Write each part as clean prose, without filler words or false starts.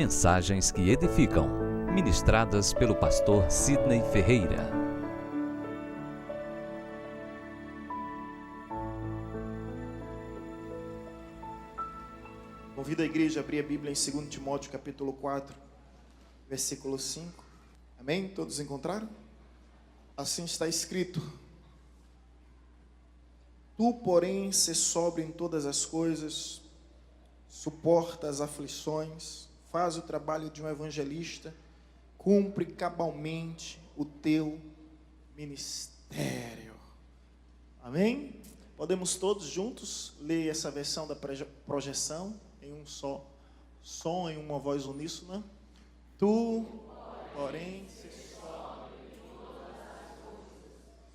Mensagens que edificam, ministradas pelo pastor Sidney Ferreira. Convido a igreja a abrir a Bíblia em 2 Timóteo capítulo 4, versículo 5. Amém? Todos encontraram? Assim está escrito: Tu, porém, se sóbrio em todas as coisas, suporta as aflições, faz o trabalho de um evangelista, cumpre cabalmente o teu ministério. Amém? Podemos todos juntos ler essa versão da projeção em um só som, em uma voz uníssona. Tu, porém, se sóbrio em todas as coisas,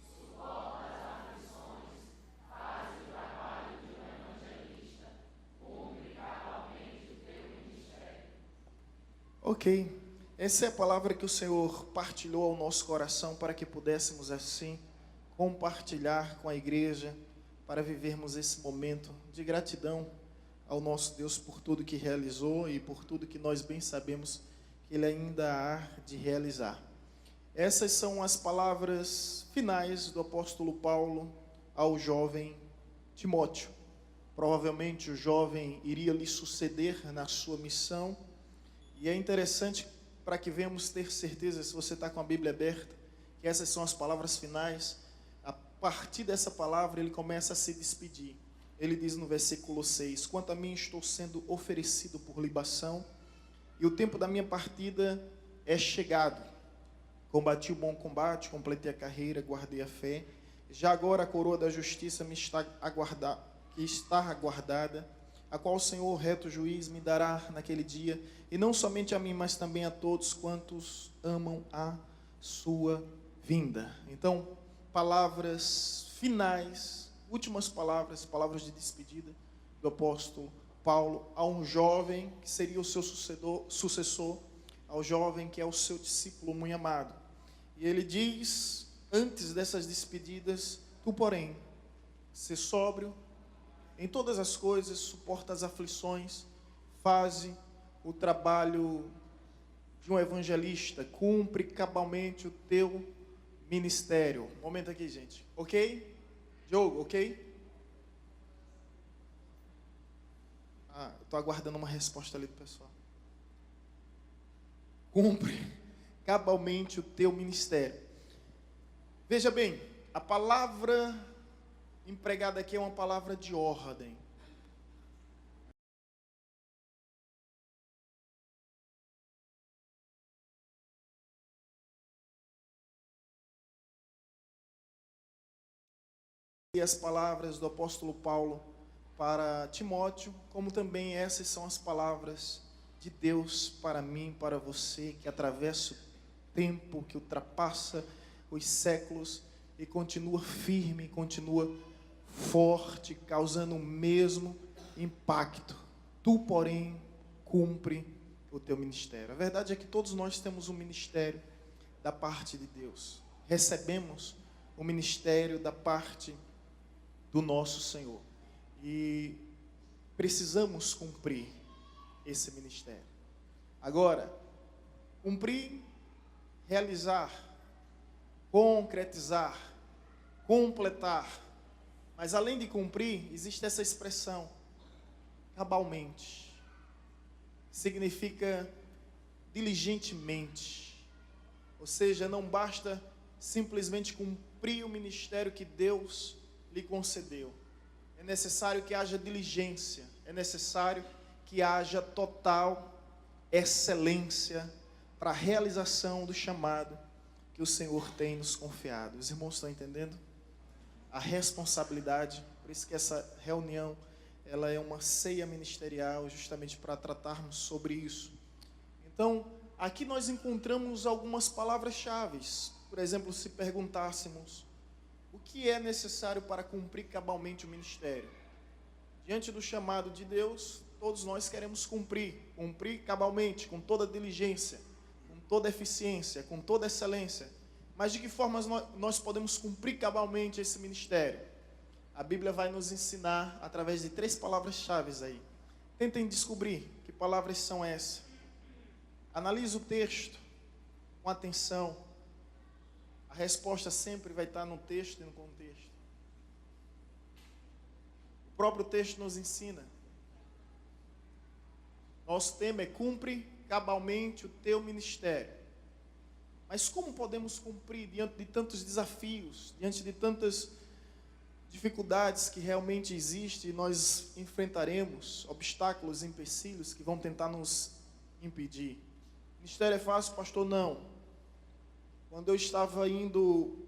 suporta as aflições, faz o trabalho de um evangelista, cumpre cabalmente o teu ministério. Ok, essa é a palavra que o Senhor partilhou ao nosso coração para que pudéssemos assim compartilhar com a igreja, para vivermos esse momento de gratidão ao nosso Deus por tudo que realizou e por tudo que nós bem sabemos que Ele ainda há de realizar. Essas são as palavras finais do apóstolo Paulo ao jovem Timóteo. Provavelmente o jovem iria lhe suceder na sua missão, e é interessante para que venhamos ter certeza, se você está com a Bíblia aberta, que essas são as palavras finais. A partir dessa palavra ele começa a se despedir. Ele diz no versículo 6: Quanto a mim, estou sendo oferecido por libação, e o tempo da minha partida é chegado. Combati o bom combate, completei a carreira, guardei a fé. Já agora a coroa da justiça me está aguardada, a qual o Senhor, o reto juiz, me dará naquele dia, e não somente a mim, mas também a todos quantos amam a sua vinda. Então, palavras finais, últimas palavras, palavras de despedida do apóstolo Paulo a um jovem que seria o seu sucessor, ao jovem que é o seu discípulo muito amado. E ele diz, antes dessas despedidas: Tu, porém, se sóbrio em todas as coisas, suporta as aflições, faze o trabalho de um evangelista, cumpre cabalmente o teu ministério. Momento aqui, gente. Ok? Diogo, ok? Eu estou aguardando uma resposta ali do pessoal. Cumpre cabalmente o teu ministério. Veja bem, a palavra empregada aqui é uma palavra de ordem. E as palavras do apóstolo Paulo para Timóteo, como também essas são as palavras de Deus para mim, para você, que atravessa o tempo, que ultrapassa os séculos e continua firme, continua forte, causando o mesmo impacto. Tu, porém, cumpre o teu ministério. A verdade é que todos nós temos um ministério da parte de Deus. Recebemos o ministério da parte do nosso Senhor. E precisamos cumprir esse ministério. Agora, cumprir, realizar, concretizar, completar. Mas além de cumprir, existe essa expressão, cabalmente. Significa diligentemente. Ou seja, não basta simplesmente cumprir o ministério que Deus lhe concedeu. É necessário que haja diligência, é necessário que haja total excelência para a realização do chamado que o Senhor tem nos confiado. Os irmãos estão entendendo? A responsabilidade, por isso que essa reunião, ela é uma ceia ministerial, justamente para tratarmos sobre isso. Então, aqui nós encontramos algumas palavras-chave. Por exemplo, se perguntássemos: o que é necessário para cumprir cabalmente o ministério? Diante do chamado de Deus, todos nós queremos cumprir cabalmente, com toda diligência, com toda eficiência, com toda excelência. Mas de que forma nós podemos cumprir cabalmente esse ministério? A Bíblia vai nos ensinar através de 3 palavras-chave aí. Tentem descobrir que palavras são essas. Analise o texto com atenção. A resposta sempre vai estar no texto e no contexto. O próprio texto nos ensina. Nosso tema é: cumpre cabalmente o teu ministério. Mas como podemos cumprir diante de tantos desafios, diante de tantas dificuldades que realmente existem e nós enfrentaremos, obstáculos, empecilhos que vão tentar nos impedir? Ministério é fácil, pastor? Não. Quando eu estava indo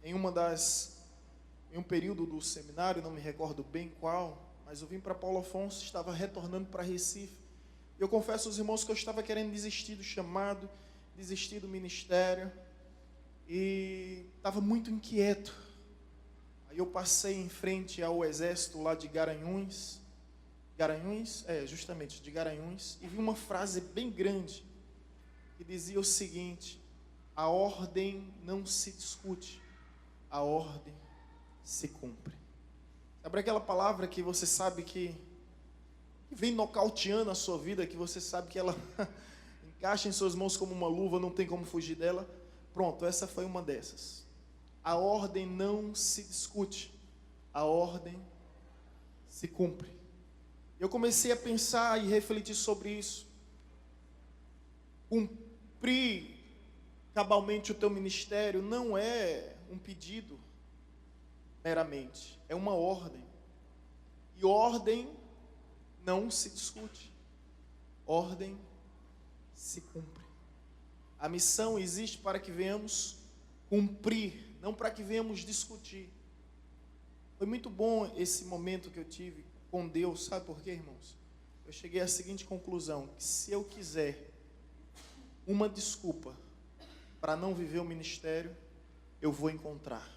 em um período do seminário, não me recordo bem qual, mas eu vim para Paulo Afonso, estava retornando para Recife. Eu confesso aos irmãos que eu estava querendo desistir do chamado, desistir do ministério, e estava muito inquieto. Aí eu passei em frente ao exército lá de Garanhuns, de Garanhuns, e vi uma frase bem grande, que dizia o seguinte: a ordem não se discute, a ordem se cumpre. Sabe aquela palavra que você sabe que vem nocauteando a sua vida, que você sabe que ela encaixa em suas mãos como uma luva, não tem como fugir dela? Pronto, essa foi uma dessas. A ordem não se discute, a ordem se cumpre. Eu comecei a pensar e refletir sobre isso. Cumprir cabalmente o teu ministério não é um pedido meramente, é uma ordem. E ordem não se discute, ordem se cumpre. A missão existe para que venhamos cumprir, não para que venhamos discutir. Foi muito bom esse momento que eu tive com Deus, sabe por quê, irmãos? Eu cheguei à seguinte conclusão: que se eu quiser uma desculpa para não viver o ministério, eu vou encontrar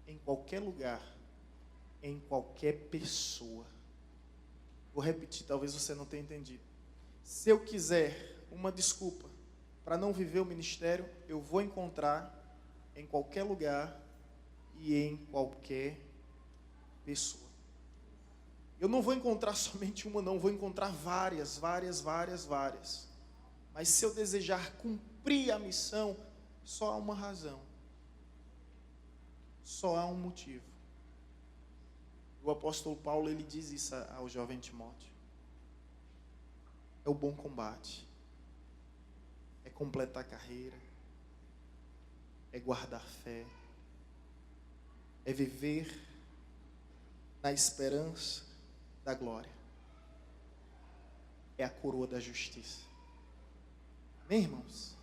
em qualquer lugar, em qualquer pessoa. Vou repetir, talvez você não tenha entendido. Se eu quiser uma desculpa para não viver o ministério, eu vou encontrar em qualquer lugar e em qualquer pessoa. Eu não vou encontrar somente uma, não, vou encontrar várias. Mas se eu desejar cumprir a missão, só há uma razão, só há um motivo. O apóstolo Paulo, ele diz isso ao jovem Timóteo: é o bom combate, é completar a carreira, é guardar fé, é viver na esperança da glória, é a coroa da justiça. Amém, irmãos?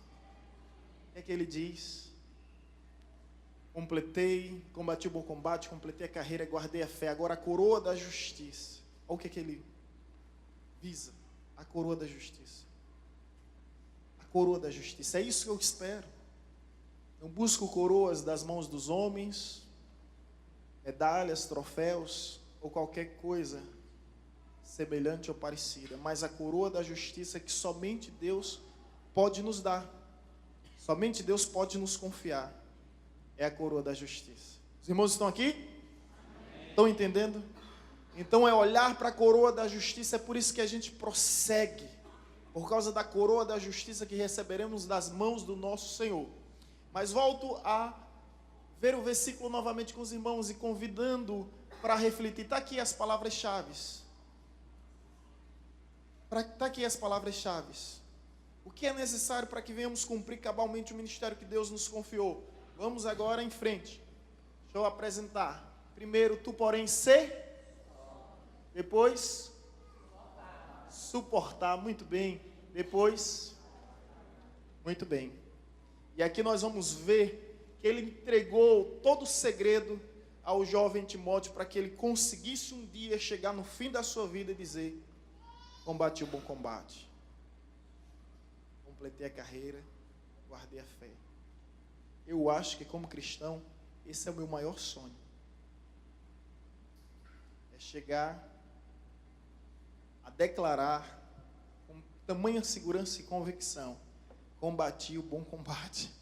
O que é que ele diz? Combati o bom combate, completei a carreira, guardei a fé. Agora a coroa da justiça. Olha o que é que ele visa: a coroa da justiça. A coroa da justiça. É isso que eu espero. Não busco coroas das mãos dos homens, medalhas, troféus ou qualquer coisa semelhante ou parecida, mas a coroa da justiça que somente Deus pode nos dar, somente Deus pode nos confiar, é a coroa da justiça. Os irmãos estão aqui? Amém. Estão entendendo? Então é olhar para a coroa da justiça. É por isso que a gente prossegue, por causa da coroa da justiça que receberemos das mãos do nosso Senhor. Mas volto a ver o versículo novamente com os irmãos e convidando para refletir. Está aqui as palavras-chave. Está aqui as palavras-chave. O que é necessário para que venhamos cumprir cabalmente o ministério que Deus nos confiou? Vamos agora em frente. Deixa eu apresentar. Primeiro, tu porém ser. Depois, suportar. Muito bem. Depois, muito bem. E aqui nós vamos ver que ele entregou todo o segredo ao jovem Timóteo para que ele conseguisse um dia chegar no fim da sua vida e dizer: combati o bom combate, completei a carreira, guardei a fé. Eu acho que como cristão, esse é o meu maior sonho. É chegar a declarar com tamanha segurança e convicção: combati o bom combate,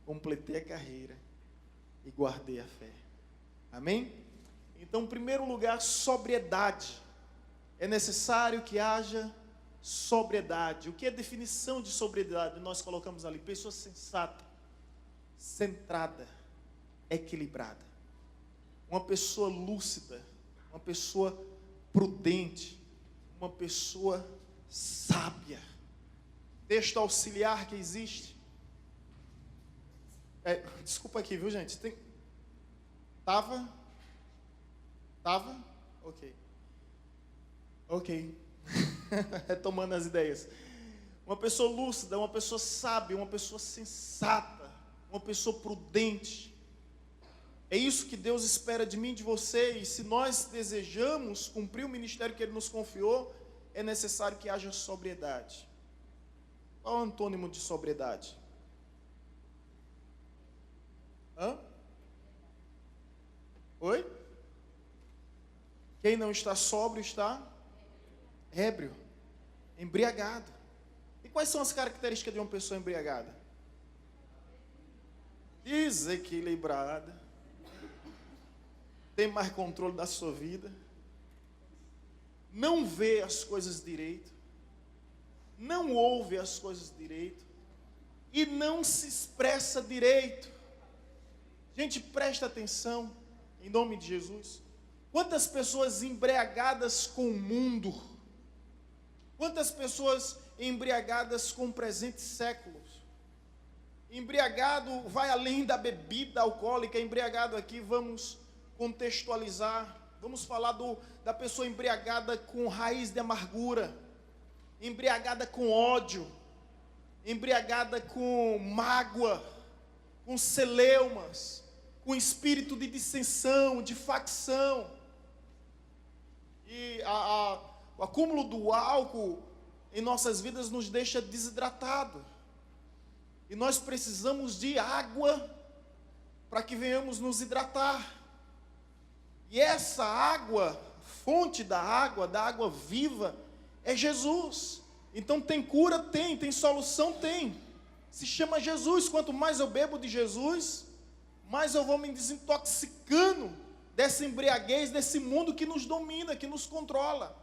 completei a carreira e guardei a fé. Amém? Então, em primeiro lugar, sobriedade. É necessário que haja sobriedade. O que é a definição de sobriedade? Nós colocamos ali, pessoa sensata, centrada, equilibrada. Uma pessoa lúcida, uma pessoa prudente, uma pessoa sábia. Texto auxiliar que existe. Desculpa aqui, viu, gente? Tava? Ok. Retomando as ideias. Uma pessoa lúcida, uma pessoa sábia, uma pessoa sensata, uma pessoa prudente. É isso que Deus espera de mim e de você. E se nós desejamos cumprir o ministério que Ele nos confiou, é necessário que haja sobriedade. Qual é o antônimo de sobriedade? Oi? Quem não está sóbrio está ébrio, embriagado. E quais são as características de uma pessoa embriagada? Desequilibrada, tem mais controle da sua vida, não vê as coisas direito, não ouve as coisas direito e não se expressa direito. Gente, presta atenção, em nome de Jesus. Quantas pessoas embriagadas com o mundo, quantas pessoas embriagadas com presentes séculos. Embriagado vai além da bebida alcoólica. Embriagado aqui, vamos contextualizar. Vamos falar da pessoa embriagada com raiz de amargura, embriagada com ódio, embriagada com mágoa, com celeumas, com espírito de dissensão, de facção. E o acúmulo do álcool em nossas vidas nos deixa desidratado. E nós precisamos de água para que venhamos nos hidratar. E essa água, fonte da água viva, é Jesus. Então tem cura? Tem solução? Tem. Se chama Jesus. Quanto mais eu bebo de Jesus, mais eu vou me desintoxicando dessa embriaguez, desse mundo que nos domina, que nos controla.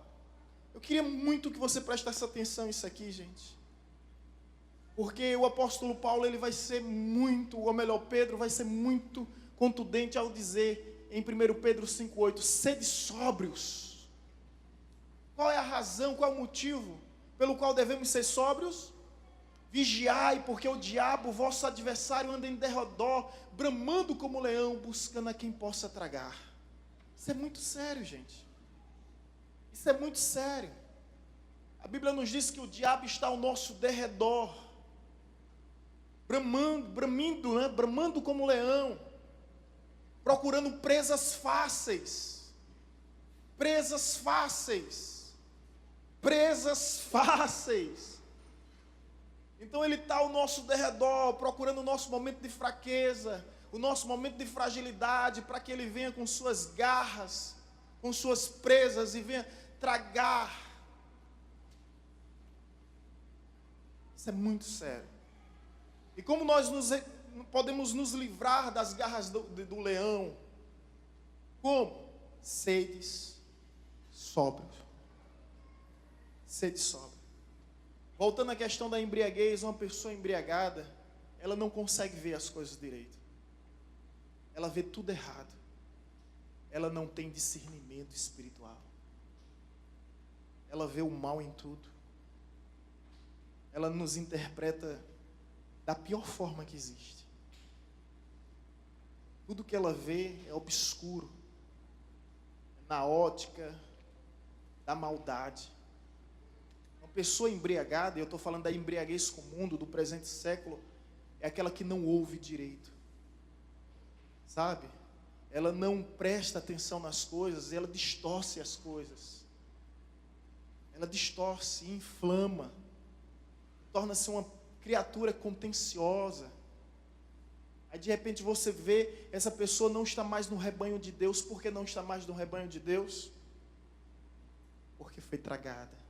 Eu queria muito que você prestasse atenção nisso aqui, gente. Porque o apóstolo Paulo, ele vai ser muito, ou melhor, Pedro vai ser muito contundente ao dizer em 1 Pedro 5,8, sede sóbrios. Qual é a razão, qual é o motivo pelo qual devemos ser sóbrios? Vigiai, porque o diabo, vosso adversário, anda em derredor, bramando como leão, buscando a quem possa tragar. Isso é muito sério, gente. Isso é muito sério. A Bíblia nos diz que o diabo está ao nosso derredor, bramando como leão, procurando presas fáceis. Presas fáceis. Presas fáceis. Então ele está ao nosso derredor, procurando o nosso momento de fraqueza, o nosso momento de fragilidade, para que ele venha com suas garras, com suas presas e venha tragar. Isso é muito sério. E como nós podemos nos livrar das garras do leão? Como? Sedes sóbrios. Sede sóbrio. Voltando à questão da embriaguez, uma pessoa embriagada, ela não consegue ver as coisas direito. Ela vê tudo errado. Ela não tem discernimento espiritual. Ela vê o mal em tudo. Ela nos interpreta da pior forma que existe. Tudo que ela vê é obscuro, na ótica da maldade. Uma pessoa embriagada, e eu estou falando da embriaguez com o mundo do presente século, é aquela que não ouve direito, sabe? Ela não presta atenção nas coisas, ela distorce as coisas, ela distorce, inflama, torna-se uma criatura contenciosa. Aí de repente você vê, essa pessoa não está mais no rebanho de Deus. Por que não está mais no rebanho de Deus? Porque foi tragada.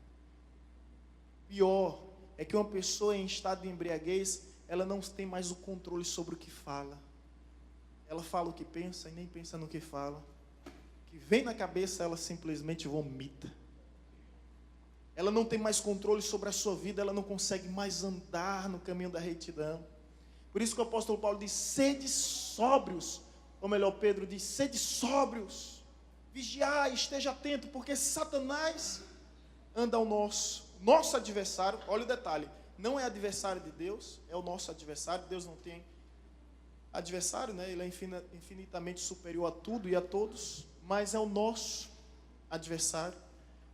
Pior é que uma pessoa em estado de embriaguez, ela não tem mais o controle sobre o que fala. Ela fala o que pensa e nem pensa no que fala. O que vem na cabeça, ela simplesmente vomita. ela não tem mais controle sobre a sua vida, ela não consegue mais andar no caminho da retidão. Por isso que o apóstolo Paulo diz, sede sóbrios, ou melhor, Pedro diz, sede sóbrios, vigiai, esteja atento, porque Satanás anda ao nosso adversário. Olha o detalhe, não é adversário de Deus, é o nosso adversário. Deus não tem adversário, né? Ele é infinitamente superior a tudo e a todos, mas é o nosso adversário.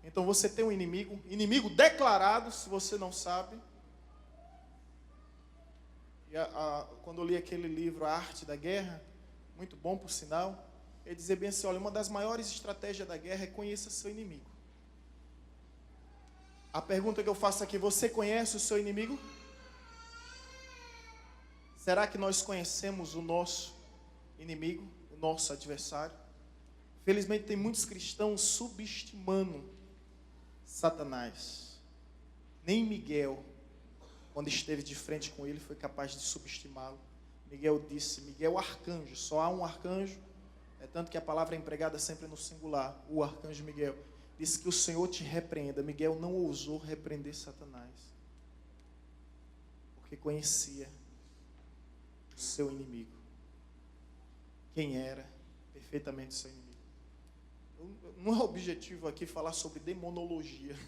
Então você tem um inimigo declarado, se você não sabe. E quando eu li aquele livro, A Arte da Guerra, muito bom por sinal, ele dizia bem assim, olha, uma das maiores estratégias da guerra é conheça seu inimigo. A pergunta que eu faço aqui, você conhece o seu inimigo? Será que nós conhecemos o nosso inimigo, o nosso adversário? Felizmente tem muitos cristãos subestimando Satanás. Nem Miguel, quando esteve de frente com ele, foi capaz de subestimá-lo. Miguel disse, Miguel arcanjo, só há um arcanjo, é tanto que a palavra é empregada sempre no singular, o arcanjo Miguel. Disse que o Senhor te repreenda. Miguel não ousou repreender Satanás, porque conhecia o seu inimigo. Quem era perfeitamente o seu inimigo. Não é objetivo aqui falar sobre demonologia,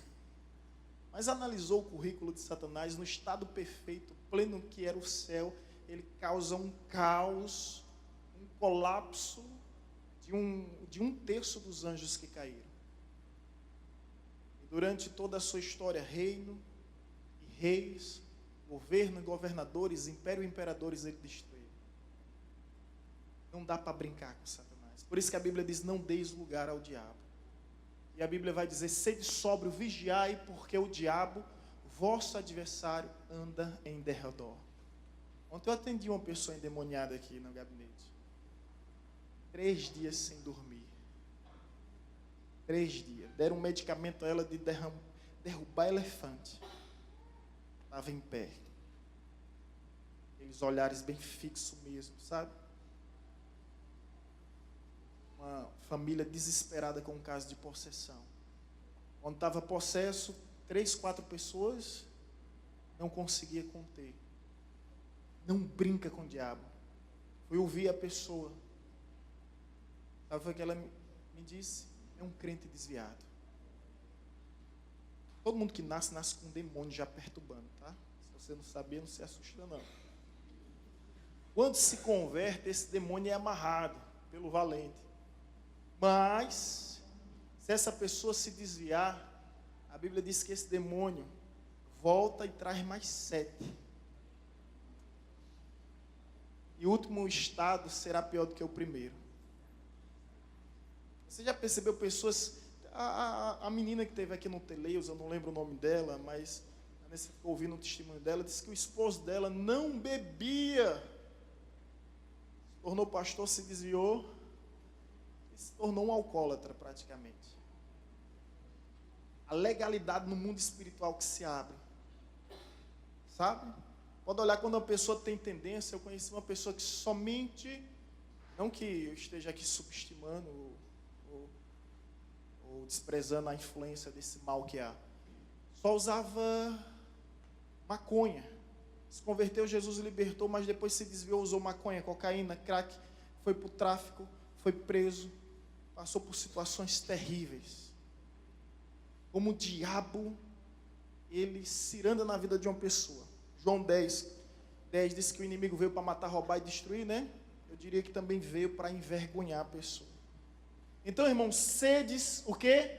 mas analisou o currículo de Satanás no estado perfeito, pleno que era o céu. Ele causa um caos, um colapso de um terço dos anjos que caíram. E durante toda a sua história, reino e reis, governo e governadores, império e imperadores, ele destruiu. Não dá para brincar com Satanás. Por isso que a Bíblia diz, não deis lugar ao diabo. E a Bíblia vai dizer, sede sóbrio, vigiai, porque o diabo, vosso adversário, anda em derredor. Ontem eu atendi uma pessoa endemoniada aqui no gabinete. 3 dias sem dormir. 3 dias. Deram um medicamento a ela de derrubar elefante. Estava em pé. Aqueles olhares bem fixos mesmo, sabe? Uma família desesperada com um caso de possessão. Quando estava possesso, 3, 4 pessoas, não conseguia conter. Não brinca com o diabo. Fui ouvir a pessoa. Sabe o que ela me disse? É um crente desviado. Todo mundo que nasce com um demônio já perturbando, tá? Se você não sabia, não se assusta não. Quando se converte, esse demônio é amarrado pelo valente. Mas, se essa pessoa se desviar, a Bíblia diz que esse demônio volta e traz mais 7. E o último estado será pior do que o primeiro. Você já percebeu pessoas... A menina que teve aqui no Teleios, eu não lembro o nome dela, mas a Vanessa ficou ouvindo o testemunho dela, disse que o esposo dela não bebia. Se tornou pastor, se desviou e se tornou um alcoólatra praticamente. A legalidade no mundo espiritual que se abre. Sabe? Pode olhar quando uma pessoa tem tendência. Eu conheci uma pessoa que somente, não que eu esteja aqui subestimando ou desprezando a influência desse mal que há, só usava maconha. Se converteu, Jesus libertou, mas depois se desviou, usou maconha, cocaína, crack, foi para o tráfico, foi preso, passou por situações terríveis. Como o diabo, ele ciranda na vida de uma pessoa. João 10 diz que o inimigo veio para matar, roubar e destruir, né? Eu diria que também veio para envergonhar a pessoa. Então, irmão, sedes o quê?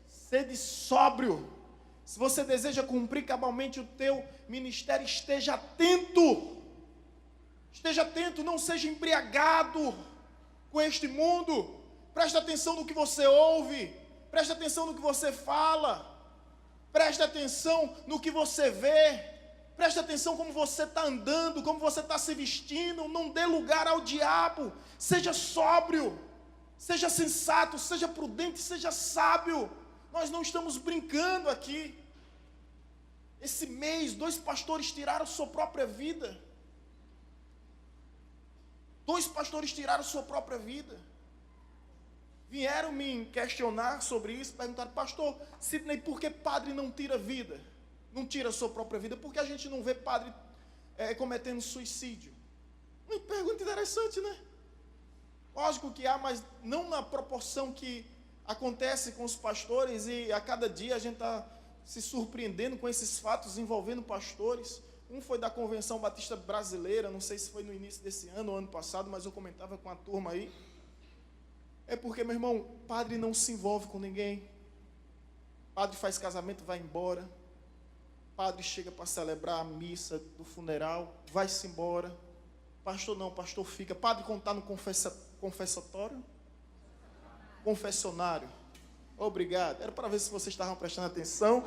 Sede sóbrio. Se você deseja cumprir cabalmente o teu ministério, esteja atento. Esteja atento, não seja embriagado com este mundo. Preste atenção no que você ouve. Preste atenção no que você fala. Preste atenção no que você vê. Preste atenção como você está andando, como você está se vestindo. Não dê lugar ao diabo. Seja sóbrio. Seja sensato, seja prudente, seja sábio. Nós não estamos brincando aqui. Esse mês, 2 pastores tiraram sua própria vida. 2 pastores tiraram sua própria vida. vieram me questionar sobre isso, perguntaram: pastor Sidney, por que padre não tira vida? Não tira a sua própria vida? Por que a gente não vê padre cometendo suicídio? Uma pergunta interessante, né? Lógico que há, mas não na proporção que acontece com os pastores, e a cada dia a gente está se surpreendendo com esses fatos envolvendo pastores. Um foi da Convenção Batista Brasileira, não sei se foi no início desse ano ou ano passado, mas eu comentava com a turma aí. É porque, meu irmão, padre não se envolve com ninguém. Padre faz casamento, vai embora. Padre chega para celebrar a missa do funeral, vai-se embora. Pastor não, pastor fica. Padre, quando está no confessatório? Confessionário. Obrigado. Era para ver se vocês estavam prestando atenção.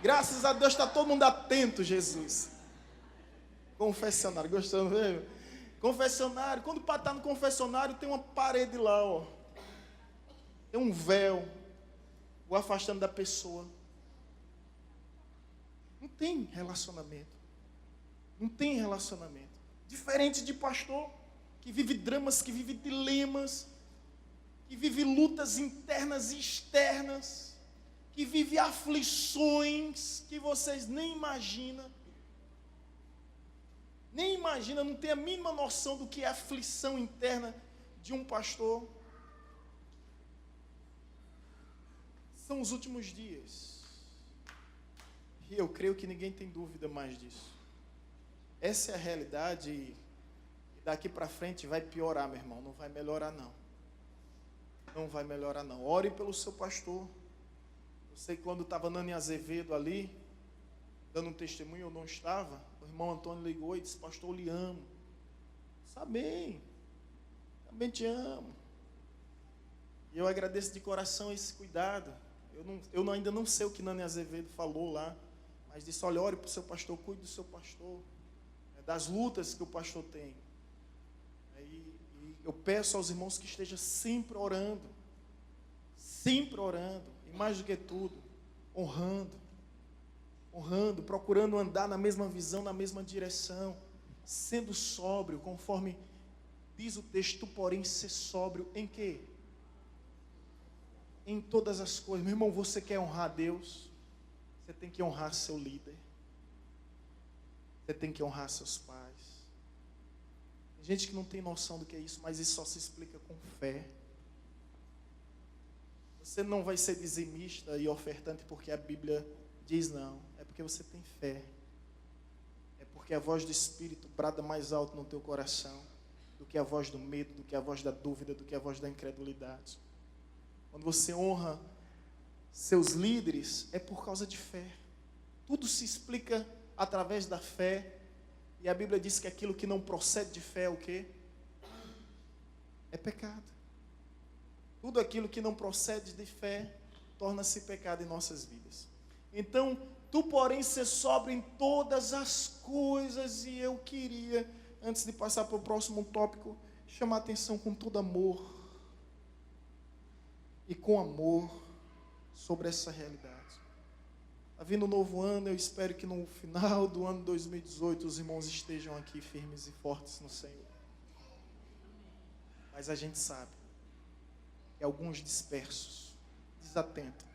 Graças a Deus está todo mundo atento, Jesus. Confessionário, gostando mesmo? Confessionário. Quando o padre está no confessionário, tem uma parede lá, ó. Tem um véu, o afastando da pessoa. Não tem relacionamento. Não tem relacionamento. Diferente de pastor, que vive dramas, que vive dilemas, que vive lutas internas e externas, que vive aflições que vocês nem imaginam. Nem imagina, não tem a mínima noção do que é a aflição interna de um pastor. São os últimos dias. E eu creio que ninguém tem dúvida mais disso. Essa é a realidade, e daqui para frente vai piorar, meu irmão. Não vai melhorar, não. Não vai melhorar, não. Ore pelo seu pastor. Eu sei que quando estava Nani Azevedo ali, dando um testemunho, eu não estava. O irmão Antônio ligou e disse: pastor, eu lhe amo. Também te amo. E eu agradeço de coração esse cuidado. Eu ainda não sei o que Nani Azevedo falou lá, mas disse: olha, ore para o seu pastor, cuide do seu pastor, das lutas que o pastor tem. E eu peço aos irmãos que estejam sempre orando, e mais do que tudo, honrando, procurando andar na mesma visão, na mesma direção, sendo sóbrio, conforme diz o texto, porém ser sóbrio em quê? Em todas as coisas. Meu irmão, você quer honrar a Deus? Você tem que honrar seu líder. Você tem que honrar seus pais. Tem gente que não tem noção do que é isso, mas isso só se explica com fé. Você não vai ser dizimista e ofertante porque a Bíblia diz não. É porque você tem fé. É porque a voz do Espírito brada mais alto no teu coração do que a voz do medo, do que a voz da dúvida, do que a voz da incredulidade. Quando você honra seus líderes, é por causa de fé. Tudo se explica através da fé. E a Bíblia diz que aquilo que não procede de fé é o quê? É pecado. Tudo aquilo que não procede de fé torna-se pecado em nossas vidas. Então, tu, porém, ser sóbrio em todas as coisas. E eu queria, antes de passar para o próximo tópico, chamar a atenção com todo amor e com amor sobre essa realidade. Está vindo um novo ano, eu espero que no final do ano 2018 os irmãos estejam aqui firmes e fortes no Senhor. Mas a gente sabe que alguns dispersos, desatentos,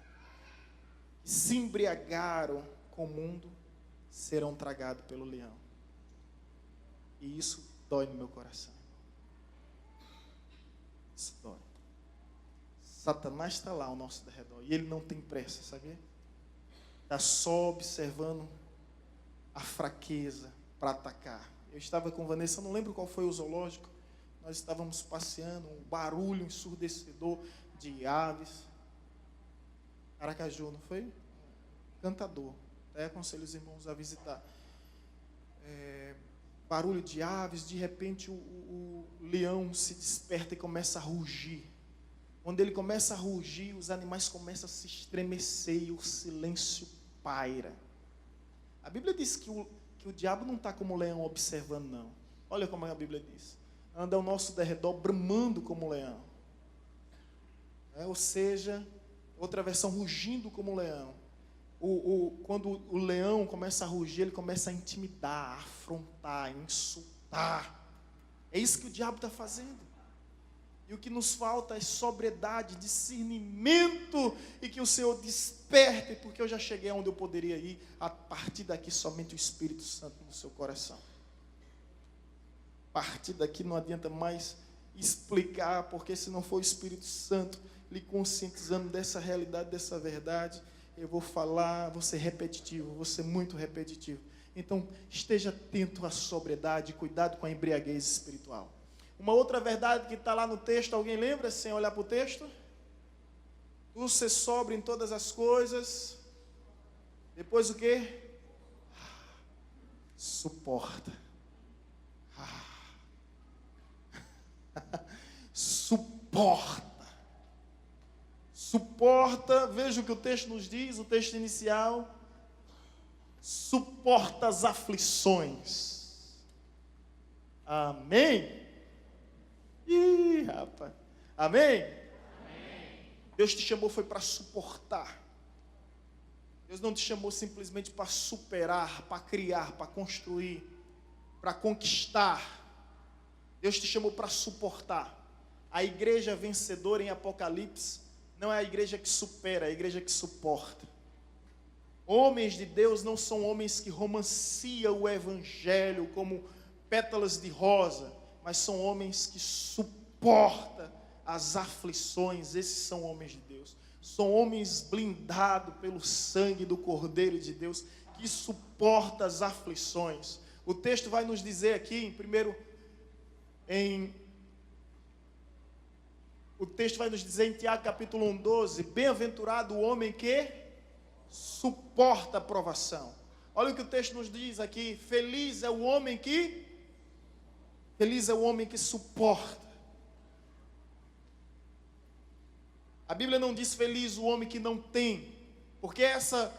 que se embriagaram com o mundo, serão tragados pelo leão. E isso dói no meu coração. Isso dói. Satanás está lá ao nosso redor e ele não tem pressa, sabia? Está só observando a fraqueza para atacar. Eu estava com Vanessa, não lembro qual foi o zoológico, nós estávamos passeando, um barulho ensurdecedor de aves. Aracaju, não foi? Cantador. Até aconselho os irmãos a visitar. Barulho de aves, de repente o leão se desperta e começa a rugir. Quando ele começa a rugir, os animais começam a se estremecer e o silêncio paira. A Bíblia diz que o diabo não está como leão observando, não. Olha como a Bíblia diz. Anda ao nosso derredor bramando como leão. Ou seja, outra versão, rugindo como leão. Quando o leão começa a rugir, ele começa a intimidar, a afrontar, a insultar. É isso que o diabo está fazendo. E o que nos falta é sobriedade, discernimento, e que o Senhor desperte, porque eu já cheguei aonde eu poderia ir. A partir daqui, somente o Espírito Santo no seu coração. A partir daqui não adianta mais explicar, porque se não for o Espírito Santo lhe conscientizando dessa realidade, dessa verdade, eu vou falar, vou ser repetitivo, vou ser muito repetitivo. Então, esteja atento à sobriedade, cuidado com a embriaguez espiritual. Uma outra verdade que está lá no texto, alguém lembra, sem olhar para o texto? Tu ser sóbrio em todas as coisas. Depois o quê? Suporta. Suporta. Suporta, veja o que o texto nos diz, o texto inicial. Suporta as aflições. Amém? Ih, rapaz. Amém? Amém? Deus te chamou foi para suportar. Deus não te chamou simplesmente para superar, para criar, para construir, para conquistar. Deus te chamou para suportar. A igreja vencedora em Apocalipse não é a igreja que supera, é a igreja que suporta. Homens de Deus não são homens que romanciam o evangelho como pétalas de rosa, mas são homens que suportam as aflições. Esses são homens de Deus. São homens blindados pelo sangue do Cordeiro de Deus, que suportam as aflições. O texto vai nos dizer aqui, o texto vai nos dizer em Tiago capítulo 1:12, bem-aventurado o homem que suporta a provação. Olha o que o texto nos diz aqui, feliz é o homem que suporta. A Bíblia não diz feliz o homem que não tem, porque essa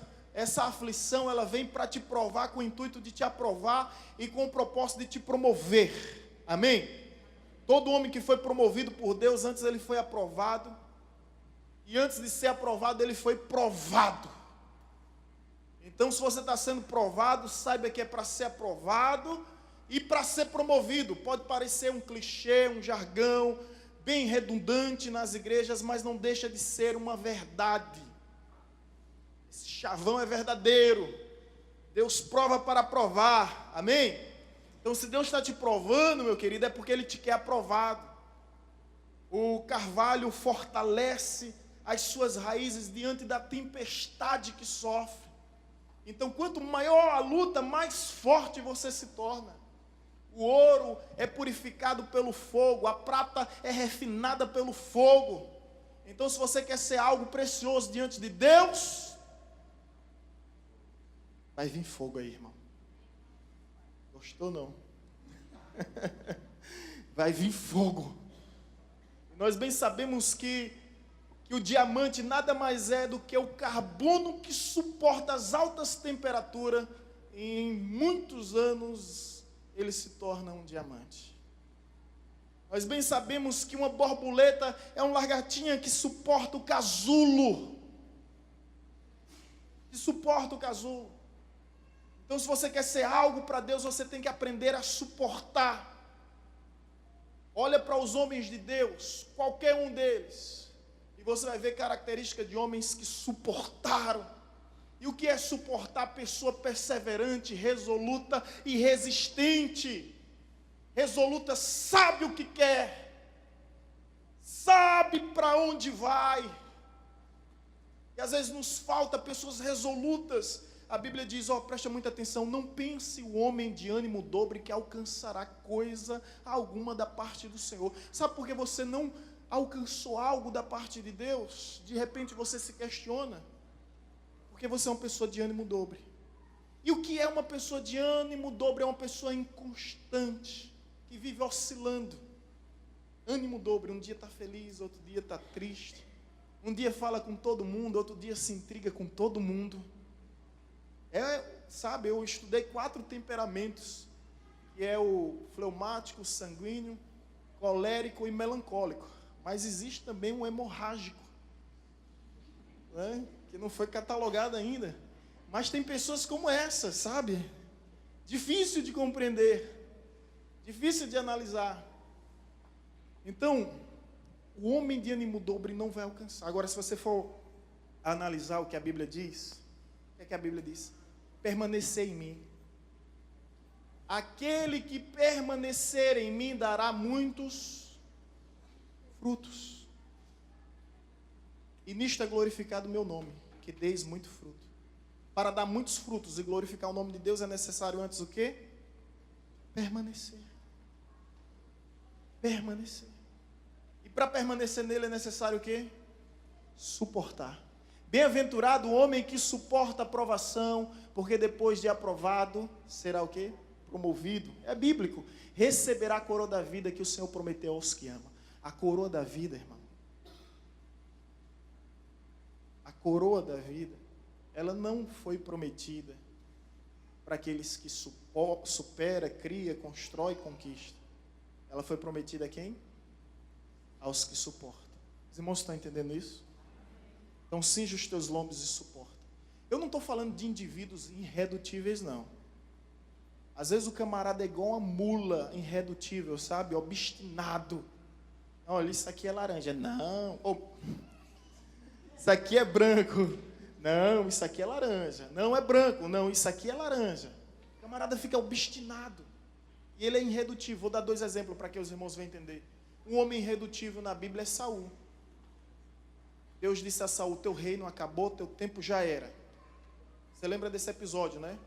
aflição ela vem para te provar com o intuito de te aprovar e com o propósito de te promover. Amém? Todo homem que foi promovido por Deus, antes ele foi aprovado, e antes de ser aprovado ele foi provado. Então, se você está sendo provado, saiba que é para ser aprovado e para ser promovido. Pode parecer um clichê, um jargão bem redundante nas igrejas, mas não deixa de ser uma verdade. Esse chavão é verdadeiro. Deus prova para provar. Amém? Então, se Deus está te provando, meu querido, é porque Ele te quer aprovado. O carvalho fortalece as suas raízes diante da tempestade que sofre. Então, quanto maior a luta, mais forte você se torna. O ouro é purificado pelo fogo, a prata é refinada pelo fogo. Então, se você quer ser algo precioso diante de Deus, vai vir fogo aí, irmão. Gostou não? Vai vir fogo. Nós bem sabemos que o diamante nada mais é do que o carbono que suporta as altas temperaturas e em muitos anos ele se torna um diamante. Nós bem sabemos que uma borboleta é uma lagartinha que suporta o casulo. Que suporta o casulo. Então, se você quer ser algo para Deus, você tem que aprender a suportar. Olha para os homens de Deus, qualquer um deles, e você vai ver características de homens que suportaram. E o que é suportar? Pessoa perseverante, resoluta e resistente. Resoluta, sabe o que quer, sabe para onde vai. E às vezes nos falta pessoas resolutas. A Bíblia diz, presta muita atenção, não pense o homem de ânimo dobre que alcançará coisa alguma da parte do Senhor. Sabe por que você não alcançou algo da parte de Deus? De repente você se questiona. Porque você é uma pessoa de ânimo dobre. E o que é uma pessoa de ânimo dobre? É uma pessoa inconstante, que vive oscilando. Ânimo dobre, um dia está feliz, outro dia está triste. Um dia fala com todo mundo, outro dia se intriga com todo mundo. Sabe, eu estudei 4 temperamentos, que é o fleumático, sanguíneo, colérico e melancólico. Mas existe também um hemorrágico, né, que não foi catalogado ainda. Mas tem pessoas como essa, sabe? Difícil de compreender, difícil de analisar. Então, O homem de ânimo dobre não vai alcançar. Agora, se você for analisar o que a Bíblia diz, o que a Bíblia diz? Permanecer em mim. Aquele que permanecer em mim dará muitos frutos. E nisto é glorificado o meu nome, que deis muito fruto. Para dar muitos frutos e glorificar o nome de Deus é necessário antes o quê? Permanecer. Permanecer. E para permanecer nele é necessário o quê? Suportar. Bem-aventurado o homem que suporta a provação, porque depois de aprovado, será o quê? Promovido. É bíblico. Receberá a coroa da vida que o Senhor prometeu aos que amam. A coroa da vida, irmão. A coroa da vida, ela não foi prometida para aqueles que supera, cria, constrói, conquista. Ela foi prometida a quem? Aos que suportam. Os irmãos estão entendendo isso? Então cinja os teus lombos e suporta. Eu não estou falando de indivíduos irredutíveis, não. Às vezes o camarada é igual uma mula irredutível, sabe? Obstinado. Olha, isso aqui é laranja. Não. Oh. Isso aqui é branco. Não, isso aqui é laranja. Não é branco. Não, isso aqui é laranja. O camarada fica obstinado. E ele é irredutível. Vou dar 2 exemplos para que os irmãos venham entender. Um homem irredutível na Bíblia é Saul. Deus disse a Saul, teu reino acabou, teu tempo já era. Você lembra desse episódio, né?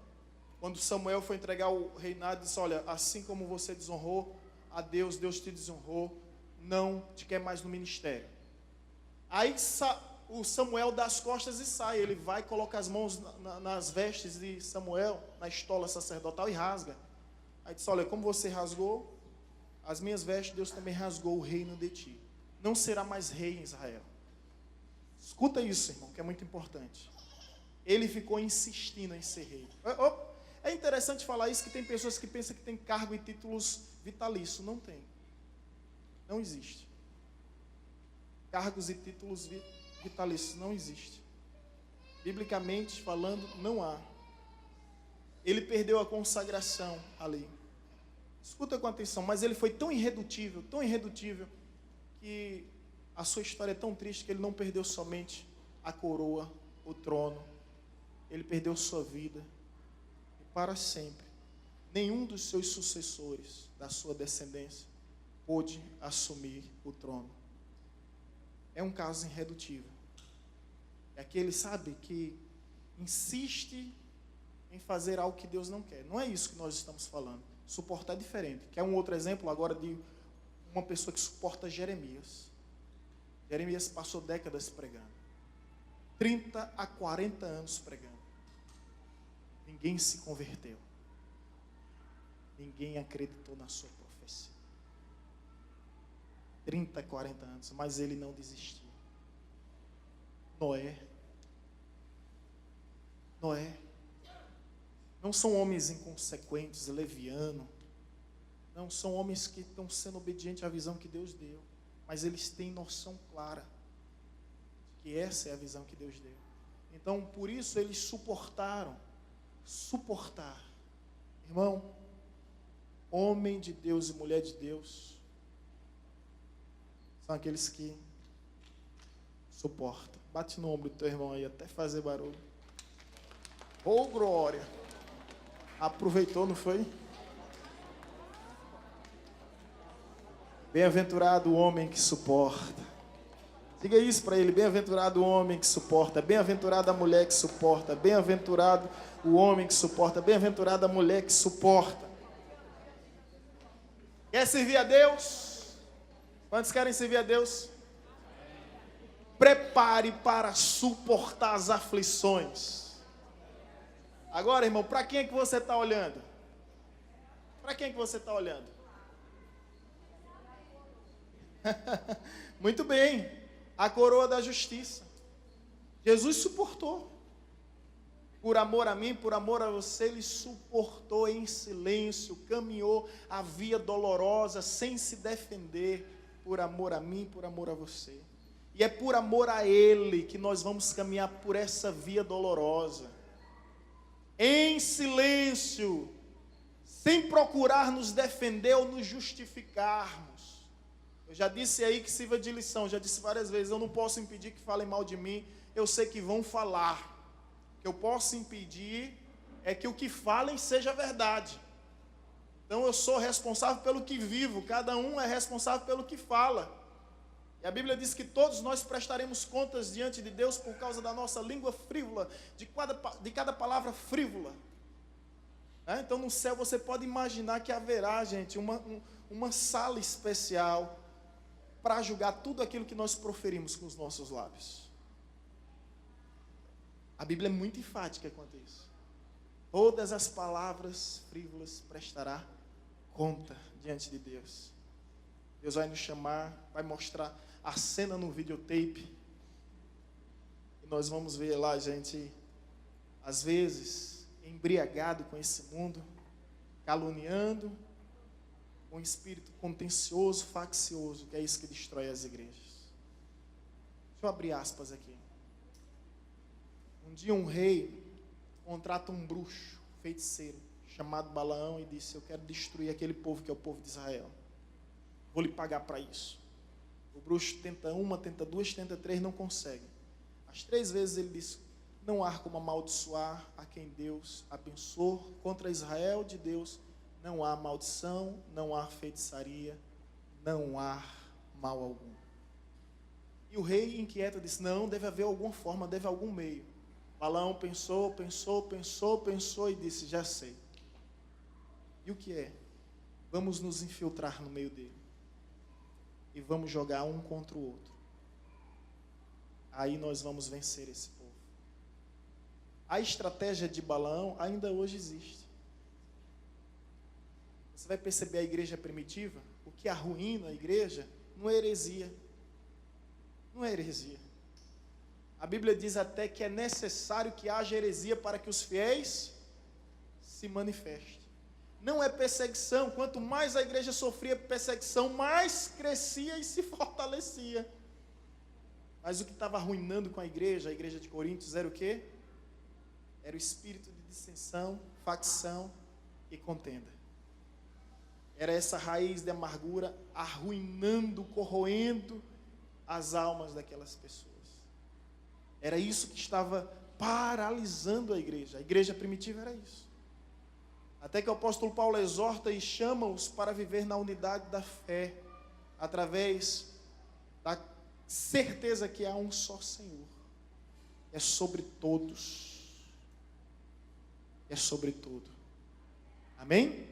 Quando Samuel foi entregar o reinado, disse, olha, assim como você desonrou a Deus, Deus te desonrou, não te quer mais no ministério. Aí o Samuel dá as costas e sai, ele vai, coloca as mãos nas vestes de Samuel, na estola sacerdotal e rasga. Aí diz, olha, como você rasgou as minhas vestes, Deus também rasgou o reino de ti. Não será mais rei em Israel. Escuta isso, irmão, que é muito importante. Ele ficou insistindo em ser rei. É interessante falar isso, que tem pessoas que pensam que tem cargo e títulos vitalícios. Não tem. Não existe. Cargos e títulos vitalícios não existe. Biblicamente falando, não há. Ele perdeu a consagração ali. Escuta com atenção, mas ele foi tão irredutível, que a sua história é tão triste que ele não perdeu somente a coroa, o trono. Ele perdeu sua vida. E para sempre, nenhum dos seus sucessores, da sua descendência, pôde assumir o trono. É um caso irredutível. É aquele, sabe, que insiste em fazer algo que Deus não quer. Não é isso que nós estamos falando. Suportar é diferente. Quer um outro exemplo agora de uma pessoa que suporta Jeremias. Jeremias passou décadas pregando. 30 a 40 anos pregando. Ninguém se converteu. Ninguém acreditou na sua profecia. 30 a 40 anos, mas ele não desistiu. Noé. Não são homens inconsequentes, levianos. Não são homens que estão sendo obedientes à visão que Deus deu. Mas eles têm noção clara de que essa é a visão que Deus deu. Então, por isso eles suportaram. Suportar. Irmão, homem de Deus e mulher de Deus são aqueles que suportam. Bate no ombro do teu irmão aí até fazer barulho. Oh, glória! Aproveitou, não foi? Bem-aventurado o homem que suporta. Diga isso para ele, bem-aventurado o homem que suporta, bem-aventurada a mulher que suporta, bem-aventurado o homem que suporta, bem-aventurada a mulher que suporta. Quer servir a Deus? Quantos querem servir a Deus? Prepare para suportar as aflições. Agora, irmão, para quem é que você está olhando? Para quem é que você está olhando? Muito bem, a coroa da justiça. Jesus suportou. Por amor a mim, por amor a você, ele suportou em silêncio, caminhou a via dolorosa, sem se defender, por amor a mim, por amor a você. E é por amor a ele que nós vamos caminhar por essa via dolorosa. Em silêncio, sem procurar nos defender ou nos justificarmos. Eu já disse aí que sirva de lição, já disse várias vezes, eu não posso impedir que falem mal de mim, eu sei que vão falar. O que eu posso impedir é que o que falem seja verdade. Então eu sou responsável pelo que vivo, cada um é responsável pelo que fala. E a Bíblia diz que todos nós prestaremos contas diante de Deus por causa da nossa língua frívola, de cada palavra frívola. Então no céu você pode imaginar que haverá, gente, uma sala especial para julgar tudo aquilo que nós proferimos com os nossos lábios. A Bíblia é muito enfática quanto a isso. Todas as palavras frívolas prestará conta diante de Deus. Deus vai nos chamar, vai mostrar a cena no videotape. E nós vamos ver lá, gente, às vezes, embriagado com esse mundo, caluniando, com um espírito contencioso, faccioso, que é isso que destrói as igrejas. Deixa eu abrir aspas aqui. Um dia um rei contrata um bruxo, feiticeiro, chamado Balaão, e disse: eu quero destruir aquele povo que é o povo de Israel. Vou lhe pagar para isso. O bruxo tenta uma, tenta duas, tenta três, não consegue. As 3 vezes ele disse: não há como amaldiçoar a quem Deus abençoou. Contra Israel de Deus não há maldição, não há feitiçaria, não há mal algum. E o rei inquieto disse: não, deve haver alguma forma, deve haver algum meio. Balaão pensou e disse: já sei. E o que é? Vamos nos infiltrar no meio dele. E vamos jogar um contra o outro. Aí nós vamos vencer esse povo. A estratégia de Balaão ainda hoje existe. Você vai perceber a igreja primitiva, o que arruína a igreja não é heresia. Não é heresia. A Bíblia diz até que é necessário que haja heresia para que os fiéis se manifestem. Não é perseguição. Quanto mais a igreja sofria perseguição, mais crescia e se fortalecia. Mas o que estava arruinando com a igreja de Coríntios, era o quê? Era o espírito de dissensão, facção e contenda. Era essa raiz de amargura arruinando, corroendo as almas daquelas pessoas. Era isso que estava paralisando a igreja. A igreja primitiva era isso. Até que o apóstolo Paulo exorta e chama-os para viver na unidade da fé, através da certeza que há um só Senhor. É sobre todos. É sobre tudo. Amém?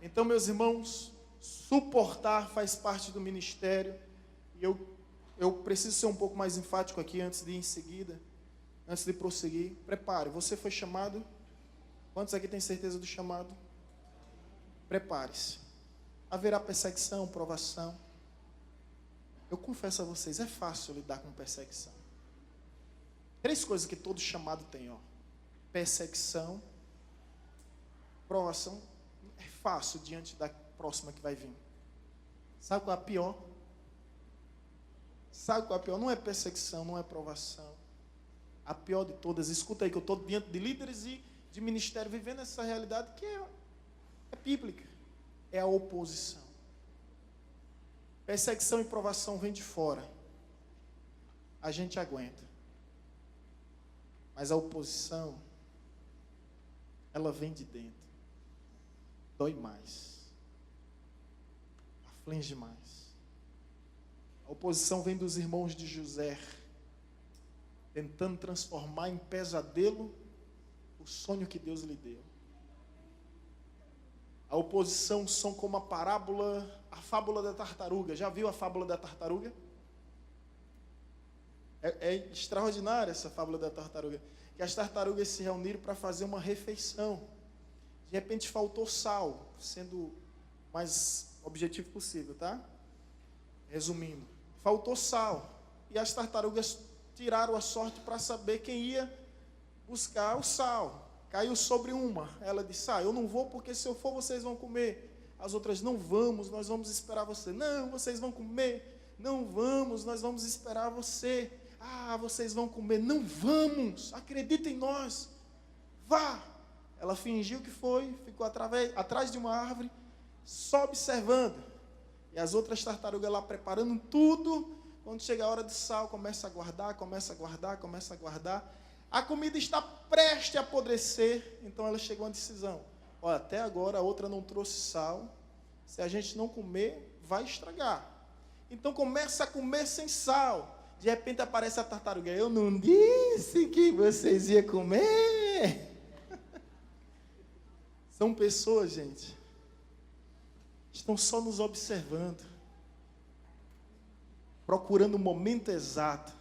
Então, meus irmãos, suportar faz parte do ministério. E eu preciso ser um pouco mais enfático aqui antes de ir em seguida, antes de prosseguir. Prepare, você foi chamado. Quantos aqui têm certeza do chamado? Prepare-se. Haverá perseguição, provação. Eu confesso a vocês, é fácil lidar com perseguição. 3 coisas que todo chamado tem, ó. Perseguição, provação. É fácil diante da próxima que vai vir. Sabe qual é a pior? Sabe qual é a pior? Não é perseguição, não é provação. A pior de todas, escuta aí que eu estou diante de líderes e de ministério vivendo essa realidade que é bíblica. É a oposição. Perseguição e provação vem de fora. A gente aguenta. Mas a oposição, ela vem de dentro. Dói mais. Aflige mais. A oposição vem dos irmãos de José, tentando transformar em pesadelo o sonho que Deus lhe deu. A oposição são como a fábula da tartaruga. Já viu a fábula da tartaruga? É extraordinária essa fábula da tartaruga. Que as tartarugas se reuniram para fazer uma refeição. De repente faltou sal, sendo o mais objetivo possível, tá? Resumindo, faltou sal. E as tartarugas tiraram a sorte para saber quem ia buscar o sal. Caiu sobre uma. Ela disse: eu não vou porque se eu for vocês vão comer. As outras: não vamos, nós vamos esperar você. Não, vocês vão comer. Não vamos, nós vamos esperar você. Vocês vão comer. Não vamos, acredita em nós. Vá. Ela fingiu que foi, ficou atrás de uma árvore, só observando. E as outras tartarugas lá preparando tudo. Quando chega a hora do sal, começa a guardar, começa a guardar, começa a guardar. A comida está prestes a apodrecer, então ela chegou a uma decisão. Olha, até agora a outra não trouxe sal. Se a gente não comer, vai estragar. Então começa a comer sem sal. De repente aparece a tartaruga. Eu não disse que vocês iam comer. São pessoas, gente, estão só nos observando, procurando o momento exato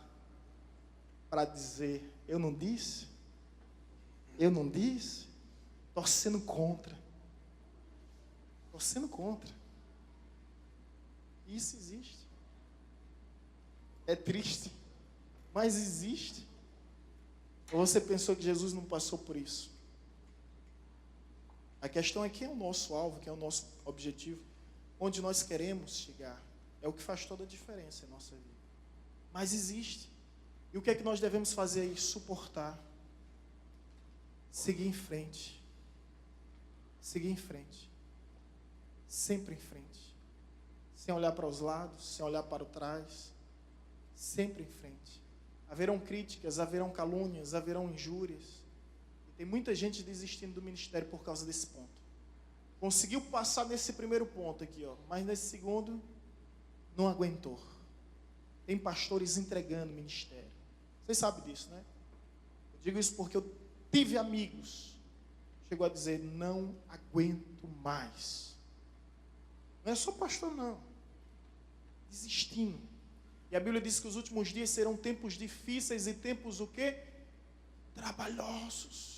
para dizer, eu não disse, torcendo contra. Isso existe. É triste, mas existe. Ou você pensou que Jesus não passou por isso? A questão é quem é o nosso alvo, quem é o nosso objetivo, onde nós queremos chegar. É o que faz toda a diferença em nossa vida. Mas existe. E o que é que nós devemos fazer aí? Suportar. Seguir em frente. Seguir em frente. Sempre em frente. Sem olhar para os lados, sem olhar para o trás. Sempre em frente. Haverão críticas, haverão calúnias, haverão injúrias. Tem muita gente desistindo do ministério por causa desse ponto. Conseguiu passar nesse primeiro ponto aqui, ó, mas nesse segundo não aguentou. Tem pastores entregando o ministério. Vocês sabem disso, né? Eu digo isso porque eu tive amigos. Chegou a dizer, não aguento mais. Não é só pastor, não. Desistindo. E a Bíblia diz que os últimos dias serão tempos difíceis e tempos o quê? Trabalhosos.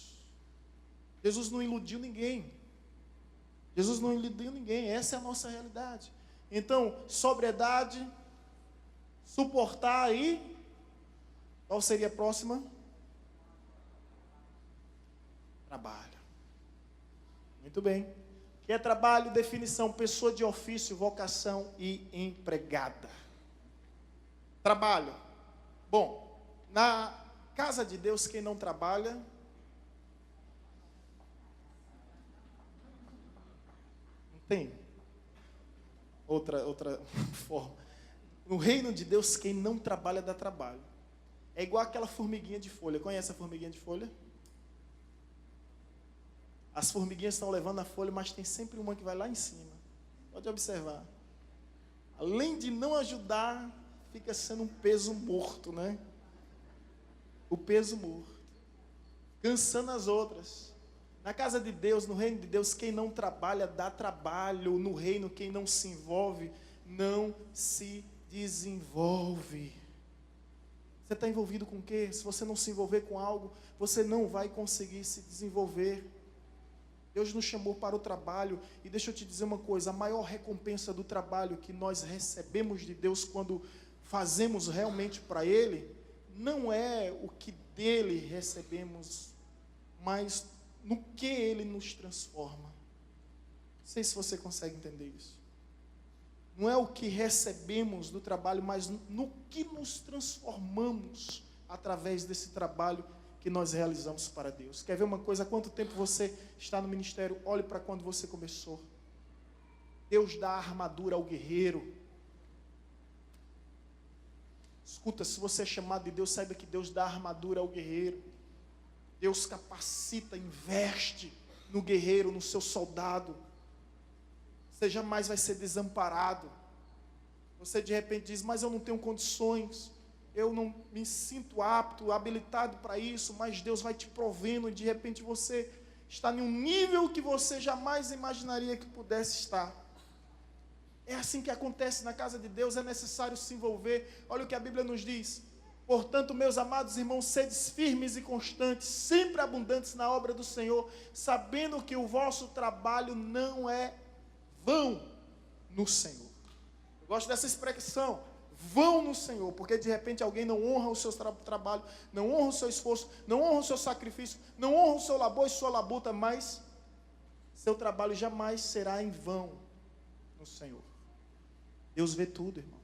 Jesus não iludiu ninguém. Essa é a nossa realidade. Então, sobriedade, suportar e... Qual seria a próxima? Trabalho. Muito bem. O que é trabalho? Definição, pessoa de ofício, vocação e empregada. Trabalho. Bom, na casa de Deus, quem não trabalha... Tem outra forma. No reino de Deus, quem não trabalha dá trabalho. É igual aquela formiguinha de folha. Conhece a formiguinha de folha? As formiguinhas estão levando a folha, mas tem sempre uma que vai lá em cima. Pode observar. Além de não ajudar, fica sendo um peso morto, né? O peso morto. Cansando as outras. Na casa de Deus, no reino de Deus, quem não trabalha dá trabalho. No reino, quem não se envolve, não se desenvolve. Você está envolvido com o quê? Se você não se envolver com algo, você não vai conseguir se desenvolver. Deus nos chamou para o trabalho. E deixa eu te dizer uma coisa, a maior recompensa do trabalho que nós recebemos de Deus quando fazemos realmente para Ele, não é o que dele recebemos, mas no que Ele nos transforma. Não sei se você consegue entender isso. Não é o que recebemos do trabalho, mas no que nos transformamos através desse trabalho que nós realizamos para Deus. Quer ver uma coisa? Há quanto tempo você está no ministério? Olhe para quando você começou. Deus dá armadura ao guerreiro. Escuta, se você é chamado de Deus, saiba que Deus dá armadura ao guerreiro. Deus capacita, investe no guerreiro, no seu soldado. Você jamais vai ser desamparado. Você de repente diz, mas eu não tenho condições, eu não me sinto apto, habilitado para isso, mas Deus vai te provendo e de repente você está em um nível que você jamais imaginaria que pudesse estar. É assim que acontece na casa de Deus, é necessário se envolver. Olha o que a Bíblia nos diz. Portanto, meus amados irmãos, sedes firmes e constantes, sempre abundantes na obra do Senhor, sabendo que o vosso trabalho não é vão no Senhor. Eu gosto dessa expressão, vão no Senhor, porque de repente alguém não honra o seu trabalho, não honra o seu esforço, não honra o seu sacrifício, não honra o seu labor e sua labuta, mas seu trabalho jamais será em vão no Senhor. Deus vê tudo, irmão.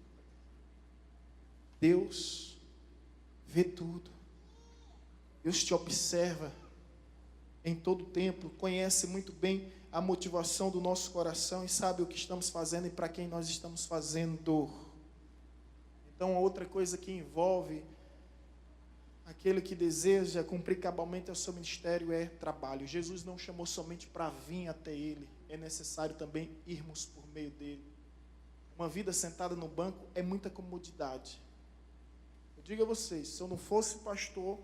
Deus vê tudo. Deus te observa em todo tempo, conhece muito bem a motivação do nosso coração e sabe o que estamos fazendo e para quem nós estamos fazendo. Então, outra coisa que envolve aquele que deseja cumprir cabalmente o seu ministério é trabalho. Jesus não chamou somente para vir até Ele, é necessário também irmos por meio dele. Uma vida sentada no banco é muita comodidade. Eu digo a vocês, se eu não fosse pastor,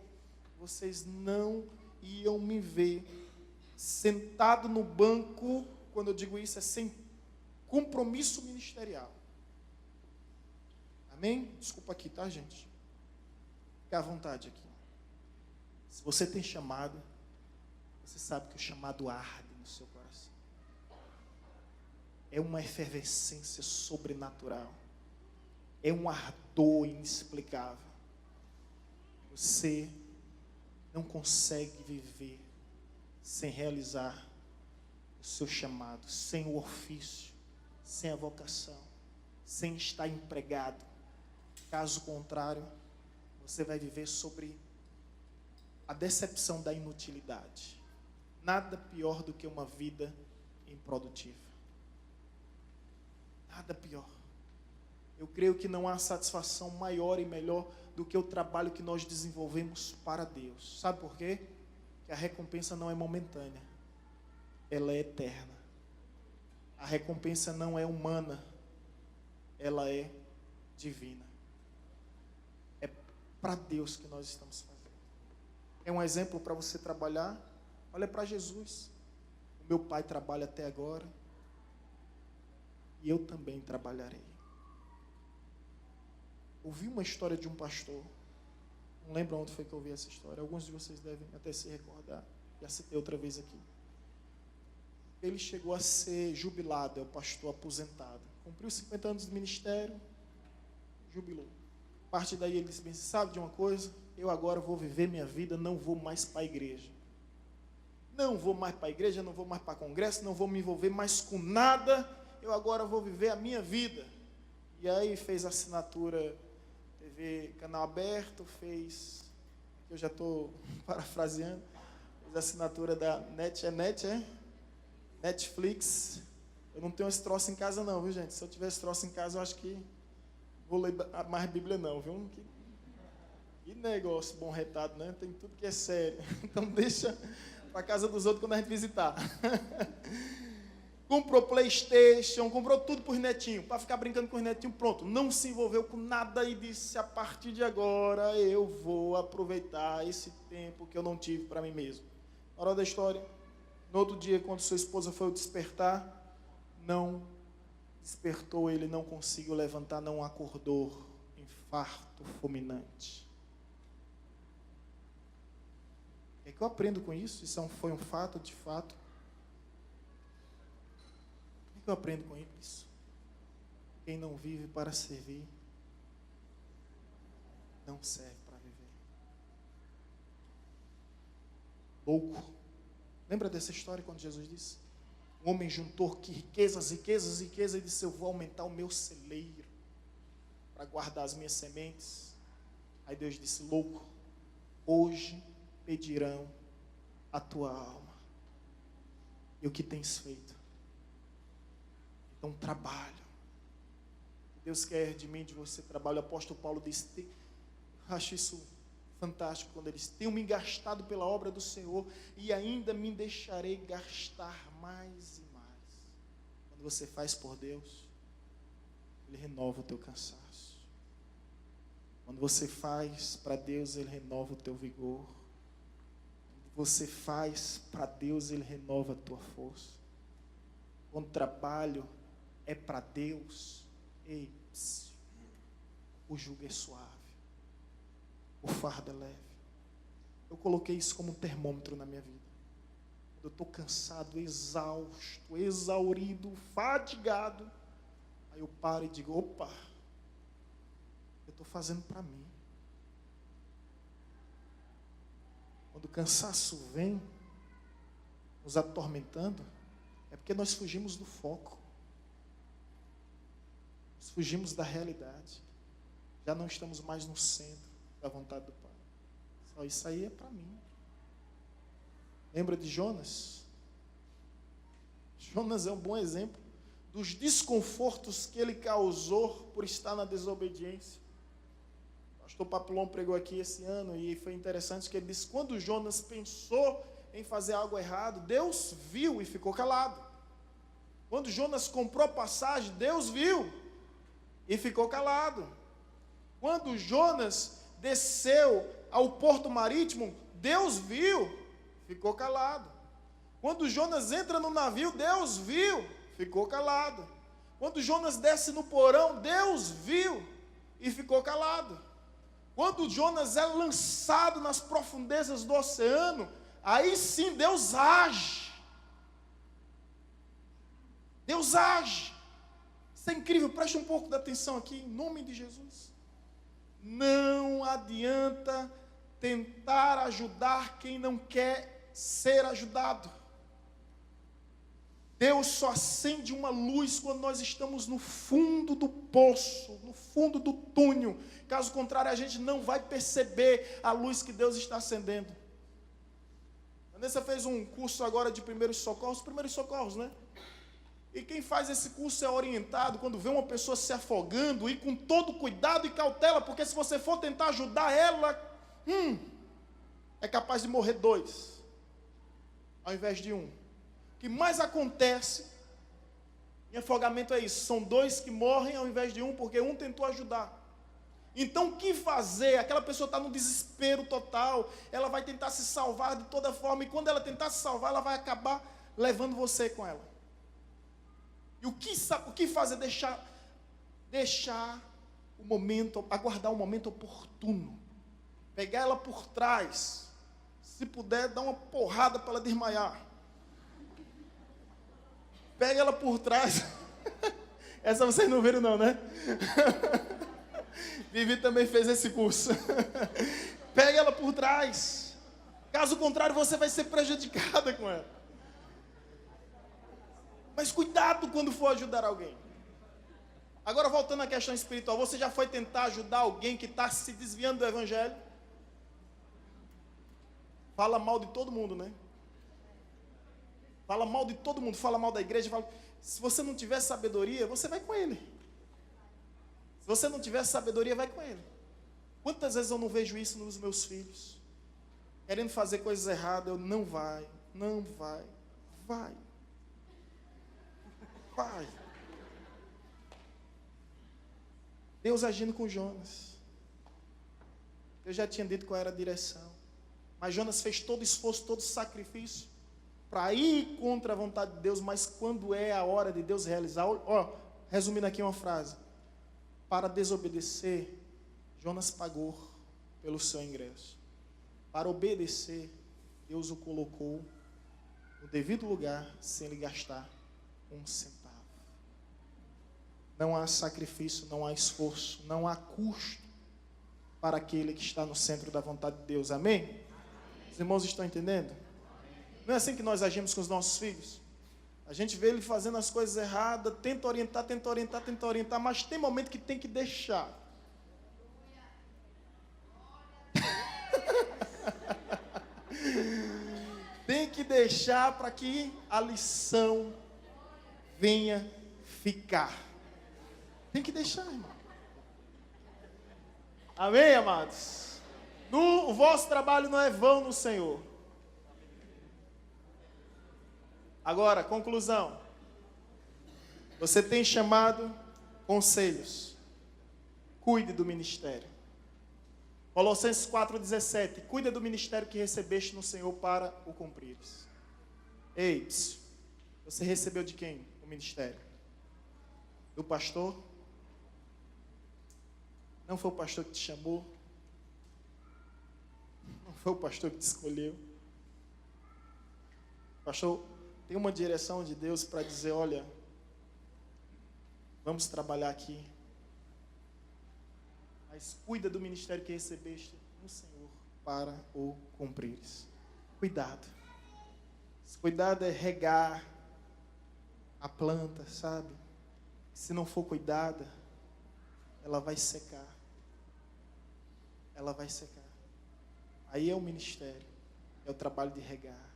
vocês não iam me ver sentado no banco. Quando eu digo isso, é sem compromisso ministerial. Amém? Desculpa aqui, tá, gente? Fique à vontade aqui. Se você tem chamado, você sabe que o chamado arde no seu coração. É uma efervescência sobrenatural. É um ardor inexplicável. Você não consegue viver sem realizar o seu chamado, sem o ofício, sem a vocação, sem estar empregado. Caso contrário, você vai viver sobre a decepção da inutilidade. Nada pior do que uma vida improdutiva. Nada pior. Eu creio que não há satisfação maior e melhor do que o trabalho que nós desenvolvemos para Deus. Sabe por quê? Que a recompensa não é momentânea. Ela é eterna. A recompensa não é humana. Ela é divina. É para Deus que nós estamos fazendo. É um exemplo para você trabalhar. Olha para Jesus. O meu pai trabalha até agora. E eu também trabalharei. Ouvi uma história de um pastor. Não lembro onde foi que eu ouvi essa história. Alguns de vocês devem até se recordar. Já citei outra vez aqui. Ele chegou a ser jubilado, é o pastor aposentado. Cumpriu 50 anos de ministério, jubilou. A partir daí ele disse, sabe de uma coisa? Eu agora vou viver minha vida, não vou mais para a igreja. Não vou mais para a igreja, não vou mais para congresso, não vou me envolver mais com nada. Eu agora vou viver a minha vida. E aí fez assinatura, TV, canal aberto, fez, eu já estou parafraseando, fez assinatura da Netflix. Eu não tenho esse troço em casa não, viu, gente? Se eu tivesse troço em casa, eu acho que vou ler mais Bíblia não, viu? Que negócio bom retado, né? Tem tudo que é sério. Então deixa para casa dos outros quando a gente visitar. Comprou PlayStation, comprou tudo para os netinhos, para ficar brincando com os netinhos, pronto. Não se envolveu com nada e disse, a partir de agora eu vou aproveitar esse tempo que eu não tive para mim mesmo. Na hora da história, no outro dia, quando sua esposa foi despertar, não despertou, ele não conseguiu levantar, não acordou, infarto fulminante. O que eu aprendo com isso? Isso foi um fato, de fato. O que eu aprendo com isso? Quem não vive para servir, não serve para viver. Louco. Lembra dessa história quando Jesus disse? Um homem juntou riquezas e disse, eu vou aumentar o meu celeiro para guardar as minhas sementes. Aí Deus disse, louco, hoje pedirão a tua alma. E o que tens feito? Então, trabalho. Deus quer de mim, de você, trabalho. O apóstolo Paulo disse, eu acho isso fantástico, quando ele diz, tenho me gastado pela obra do Senhor e ainda me deixarei gastar mais e mais. Quando você faz por Deus, Ele renova o teu cansaço. Quando você faz para Deus, Ele renova o teu vigor. Quando você faz para Deus, Ele renova a tua força. Quando o trabalho é para Deus, o jugo é suave, o fardo é leve. Eu coloquei isso como um termômetro na minha vida. Quando eu estou cansado, exausto, exaurido, fatigado, aí eu paro e digo, opa, eu estou fazendo para mim. Quando o cansaço vem nos atormentando, é porque nós fugimos do foco. Nós fugimos da realidade. Já não estamos mais no centro da vontade do Pai. Só isso aí é para mim. Lembra de Jonas? Jonas é um bom exemplo dos desconfortos que ele causou por estar na desobediência. O pastor Papilon pregou aqui esse ano e foi interessante que ele disse: quando Jonas pensou em fazer algo errado, Deus viu e ficou calado. Quando Jonas comprou passagem, Deus viu e ficou calado. Quando Jonas desceu ao porto marítimo, Deus viu, ficou calado. Quando Jonas entra no navio, Deus viu, ficou calado. Quando Jonas desce no porão, Deus viu e ficou calado. Quando Jonas é lançado nas profundezas do oceano, aí sim Deus age. Deus age. Isso é incrível, preste um pouco de atenção aqui, em nome de Jesus. Não adianta tentar ajudar quem não quer ser ajudado. Deus só acende uma luz quando nós estamos no fundo do poço, no fundo do túnel. Caso contrário, a gente não vai perceber a luz que Deus está acendendo. A Vanessa fez um curso agora de primeiros socorros, né? E quem faz esse curso é orientado quando vê uma pessoa se afogando, e com todo cuidado e cautela, porque se você for tentar ajudar ela, é capaz de morrer 2, ao invés de 1. O que mais acontece em afogamento é isso, são 2 que morrem ao invés de 1, porque 1 tentou ajudar. Então o que fazer? Aquela pessoa está no desespero total, ela vai tentar se salvar de toda forma, e quando ela tentar se salvar, ela vai acabar levando você com ela. E o que fazer? Deixar o momento, aguardar o momento oportuno. Pegar ela por trás. Se puder, dar uma porrada para ela desmaiar. Pega ela por trás. Essa vocês não viram não, né? Vivi também fez esse curso. Pega ela por trás. Caso contrário, você vai ser prejudicada com ela. Mas cuidado quando for ajudar alguém. Agora, voltando à questão espiritual, você já foi tentar ajudar alguém que está se desviando do evangelho? Fala mal de todo mundo, né? Fala mal de todo mundo, fala mal da igreja. Se você não tiver sabedoria, você vai com ele. Se você não tiver sabedoria, vai com ele. Quantas vezes eu não vejo isso nos meus filhos? Querendo fazer coisas erradas, eu não vai. Vai. Deus agindo com Jonas. Eu já tinha dito qual era a direção. Mas Jonas fez todo esforço, todo sacrifício para ir contra a vontade de Deus. Mas quando é a hora de Deus realizar, resumindo aqui uma frase: para desobedecer, Jonas pagou pelo seu ingresso. Para obedecer, Deus o colocou no devido lugar, sem lhe gastar um centavo. Não há sacrifício, não há esforço, não há custo para aquele que está no centro da vontade de Deus. Amém? Os irmãos estão entendendo? Não é assim que nós agimos com os nossos filhos? A gente vê ele fazendo as coisas erradas, tenta orientar, mas tem momento que tem que deixar. Tem que deixar para que a lição venha ficar. Tem que deixar, irmão. Amém, amados? O vosso trabalho não é vão no Senhor. Agora, conclusão. Você tem chamado conselhos. Cuide do ministério. Colossenses 4,17. Cuida do ministério que recebeste no Senhor para o cumprires. Ei, você recebeu de quem o ministério? Do pastor? Não foi o pastor que te chamou? Não foi o pastor que te escolheu? O pastor tem uma direção de Deus para dizer: olha, vamos trabalhar aqui. Mas cuida do ministério que recebeste no Senhor para o cumprires. Cuidado. Esse cuidado é regar a planta, sabe? Se não for cuidada, ela vai secar. Aí é o ministério, é o trabalho de regar.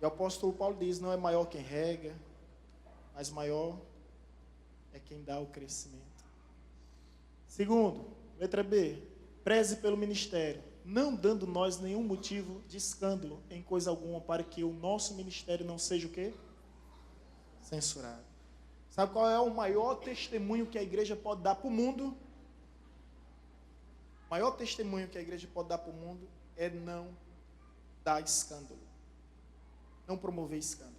E o apóstolo Paulo diz, não é maior quem rega, mas maior é quem dá o crescimento. Segundo, letra B, preze pelo ministério, não dando nós nenhum motivo de escândalo em coisa alguma, para que o nosso ministério não seja o quê? Censurado. Sabe qual é o maior testemunho que a igreja pode dar para o mundo? O maior testemunho que a igreja pode dar para o mundo é não dar escândalo. Não promover escândalo.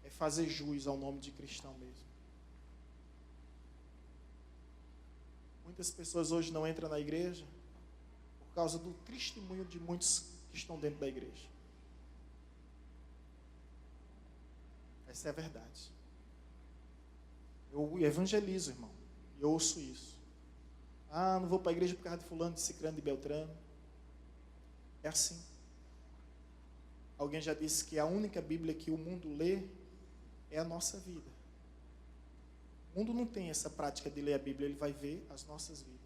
É fazer jus ao nome de cristão mesmo. Muitas pessoas hoje não entram na igreja por causa do testemunho de muitos que estão dentro da igreja. Essa é a verdade. Eu evangelizo, irmão, e eu ouço isso. Ah, não vou para a igreja por causa de fulano, de ciclano, de beltrano. É assim. Alguém já disse que a única Bíblia que o mundo lê é a nossa vida. O mundo não tem essa prática de ler a Bíblia, ele vai ver as nossas vidas.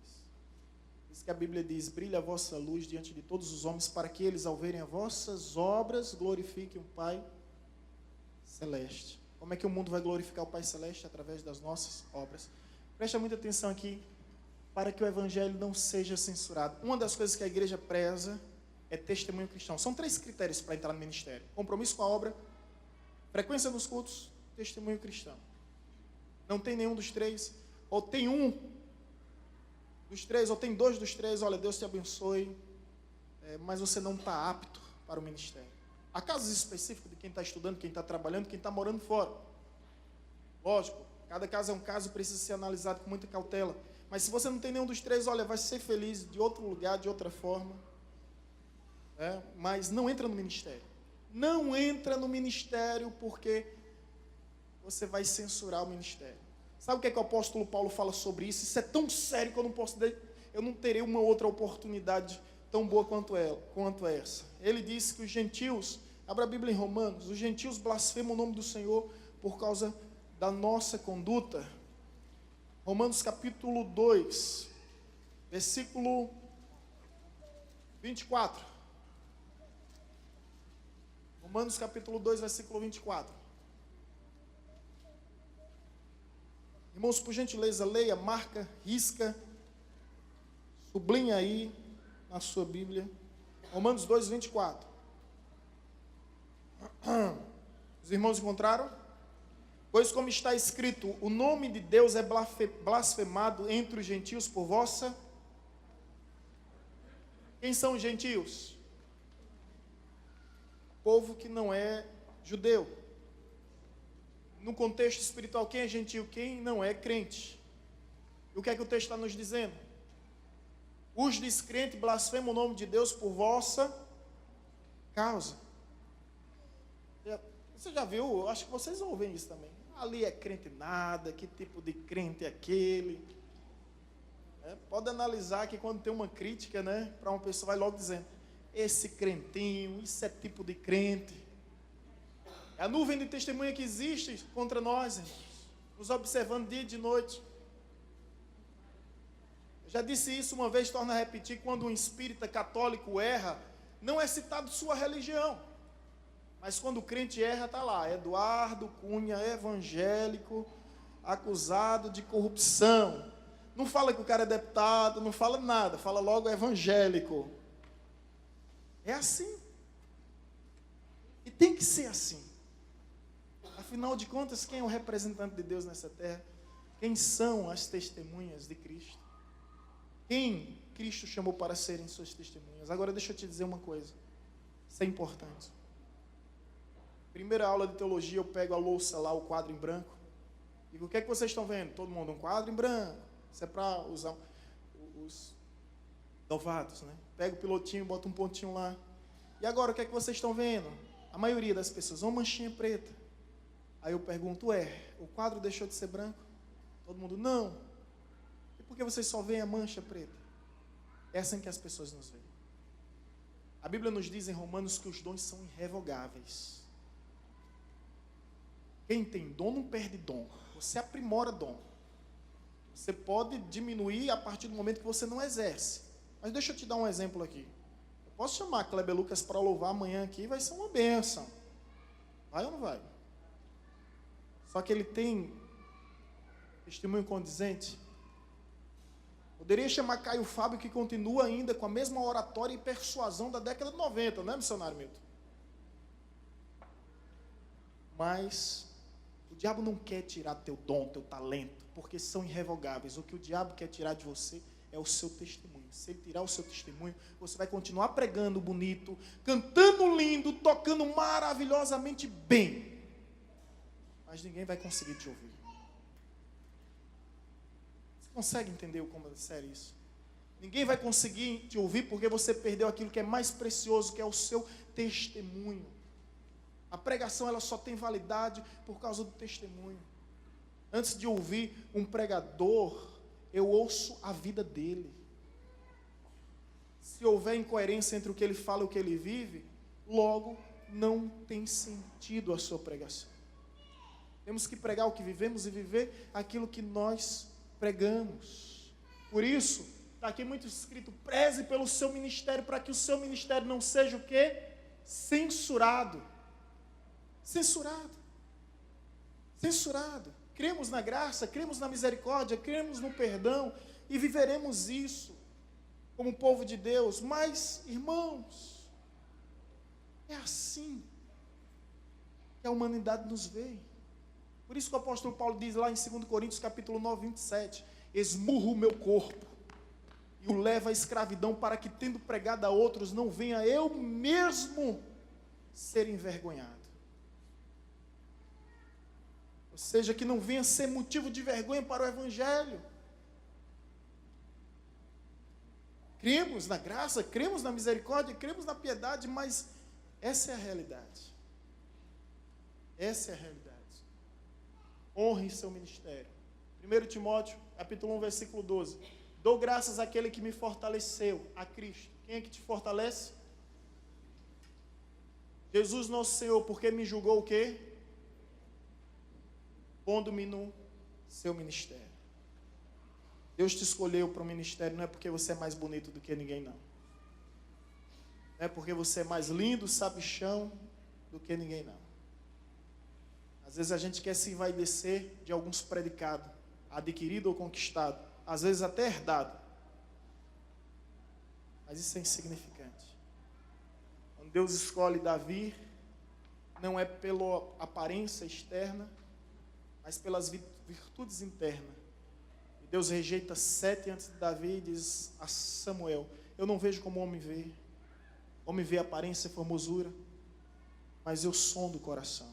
Por isso que a Bíblia diz, brilha a vossa luz diante de todos os homens, para que eles, ao verem as vossas obras, glorifiquem o Pai Celeste. Como é que o mundo vai glorificar o Pai Celeste? Através das nossas obras. Presta muita atenção aqui, para que o Evangelho não seja censurado. Uma das coisas que a igreja preza é testemunho cristão. São 3 critérios para entrar no ministério: compromisso com a obra, frequência nos cultos, testemunho cristão. Não tem nenhum dos 3, ou tem um dos 3, ou tem 2 dos 3, olha, Deus te abençoe, mas você não está apto para o ministério. Há casos específicos de quem está estudando, quem está trabalhando, quem está morando fora. Lógico, cada caso é um caso, precisa ser analisado com muita cautela. Mas se você não tem nenhum dos 3, olha, vai ser feliz de outro lugar, de outra forma. Mas não entra no ministério. Não entra no ministério porque você vai censurar o ministério. Sabe o que é que o apóstolo Paulo fala sobre isso? Isso é tão sério que eu não terei uma outra oportunidade tão boa quanto essa. Ele disse que os gentios, abra a Bíblia em Romanos, os gentios blasfemam o nome do Senhor por causa da nossa conduta. Romanos capítulo 2, versículo 24. Romanos capítulo 2, versículo 24. Irmãos, por gentileza, leia, marca, risca, sublinha aí na sua Bíblia. Romanos 2, 24. Os irmãos encontraram? Pois como está escrito, o nome de Deus é blasfemado entre os gentios por vossa... Quem são os gentios? Povo que não é judeu. No contexto espiritual, quem é gentio? Quem não é crente. E o que é que o texto está nos dizendo? Os descrentes blasfemam o nome de Deus por vossa causa. Você já viu? Eu acho que vocês ouvem isso também. Ali é crente nada, que tipo de crente é aquele? Pode analisar que quando tem uma crítica, para uma pessoa, vai logo dizendo, esse crentinho, isso é tipo de crente. É a nuvem de testemunha que existe contra nós, irmãos, nos observando dia e de noite. Eu já disse isso uma vez, torno a repetir, quando um espírita católico erra, não é citado sua religião. Mas quando o crente erra, está lá, Eduardo Cunha, evangélico, acusado de corrupção. Não fala que o cara é deputado, não fala nada, fala logo evangélico. É assim. E tem que ser assim. Afinal de contas, quem é o representante de Deus nessa terra? Quem são as testemunhas de Cristo? Quem Cristo chamou para serem suas testemunhas? Agora deixa eu te dizer uma coisa. Isso é importante. Primeira aula de teologia, eu pego a louça lá, o quadro em branco. Digo, o que é que vocês estão vendo? Todo mundo, um quadro em branco. Isso é para usar os novatos, Pega o pilotinho, bota um pontinho lá. E agora, o que é que vocês estão vendo? A maioria das pessoas, uma manchinha preta. Aí eu pergunto, o quadro deixou de ser branco? Todo mundo, não. E por que vocês só veem a mancha preta? É assim que as pessoas nos veem. A Bíblia nos diz em Romanos que os dons são irrevogáveis. Quem tem dom não perde dom. Você aprimora dom. Você pode diminuir a partir do momento que você não exerce. Mas deixa eu te dar um exemplo aqui. Posso chamar Kleber Lucas para louvar amanhã aqui, vai ser uma bênção. Vai ou não vai? Só que ele tem testemunho condizente. Poderia chamar Caio Fábio, que continua ainda com a mesma oratória e persuasão da década de 90, não é, missionário Milton? Mas o diabo não quer tirar teu dom, teu talento, porque são irrevogáveis. O que o diabo quer tirar de você é o seu testemunho. Se ele tirar o seu testemunho, você vai continuar pregando bonito, cantando lindo, tocando maravilhosamente bem, mas ninguém vai conseguir te ouvir. Você consegue entender como é sério isso? Ninguém vai conseguir te ouvir porque você perdeu aquilo que é mais precioso, que é o seu testemunho. A pregação ela só tem validade por causa do testemunho. Antes de ouvir um pregador, eu ouço a vida dele. Se houver incoerência entre o que ele fala e o que ele vive, logo não tem sentido a sua pregação. Temos que pregar o que vivemos e viver aquilo que nós pregamos. Por isso, está aqui muito escrito: preze pelo seu ministério, para que o seu ministério não seja o quê? Censurado. Censurado. Censurado. Cremos na graça, cremos na misericórdia, cremos no perdão e viveremos isso como povo de Deus. Mas, irmãos, é assim que a humanidade nos vê. Por isso que o apóstolo Paulo diz lá em 2 Coríntios capítulo 9, 27, esmurro o meu corpo e o levo à escravidão, para que, tendo pregado a outros, não venha eu mesmo ser envergonhado. Ou seja, que não venha ser motivo de vergonha para o evangelho. Cremos na graça, cremos na misericórdia, cremos na piedade, mas essa é a realidade. Essa é a realidade. Honre seu ministério. 1 Timóteo, capítulo 1, versículo 12. Dou graças àquele que me fortaleceu, a Cristo. Quem é que te fortalece? Jesus nosso Senhor, porque me julgou o quê? Pondo-me no seu ministério. Deus te escolheu para o ministério, não é porque você é mais bonito do que ninguém, não. Não é porque você é mais lindo, sabichão do que ninguém, não. Às vezes a gente quer se envaidecer de alguns predicados, adquirido ou conquistado, às vezes até herdado. Mas isso é insignificante. Quando Deus escolhe Davi, não é pela aparência externa, mas pelas virtudes internas. E Deus rejeita 7 antes de Davi e diz a Samuel: eu não vejo como o homem vê. O homem vê aparência e formosura, mas eu sondo o coração.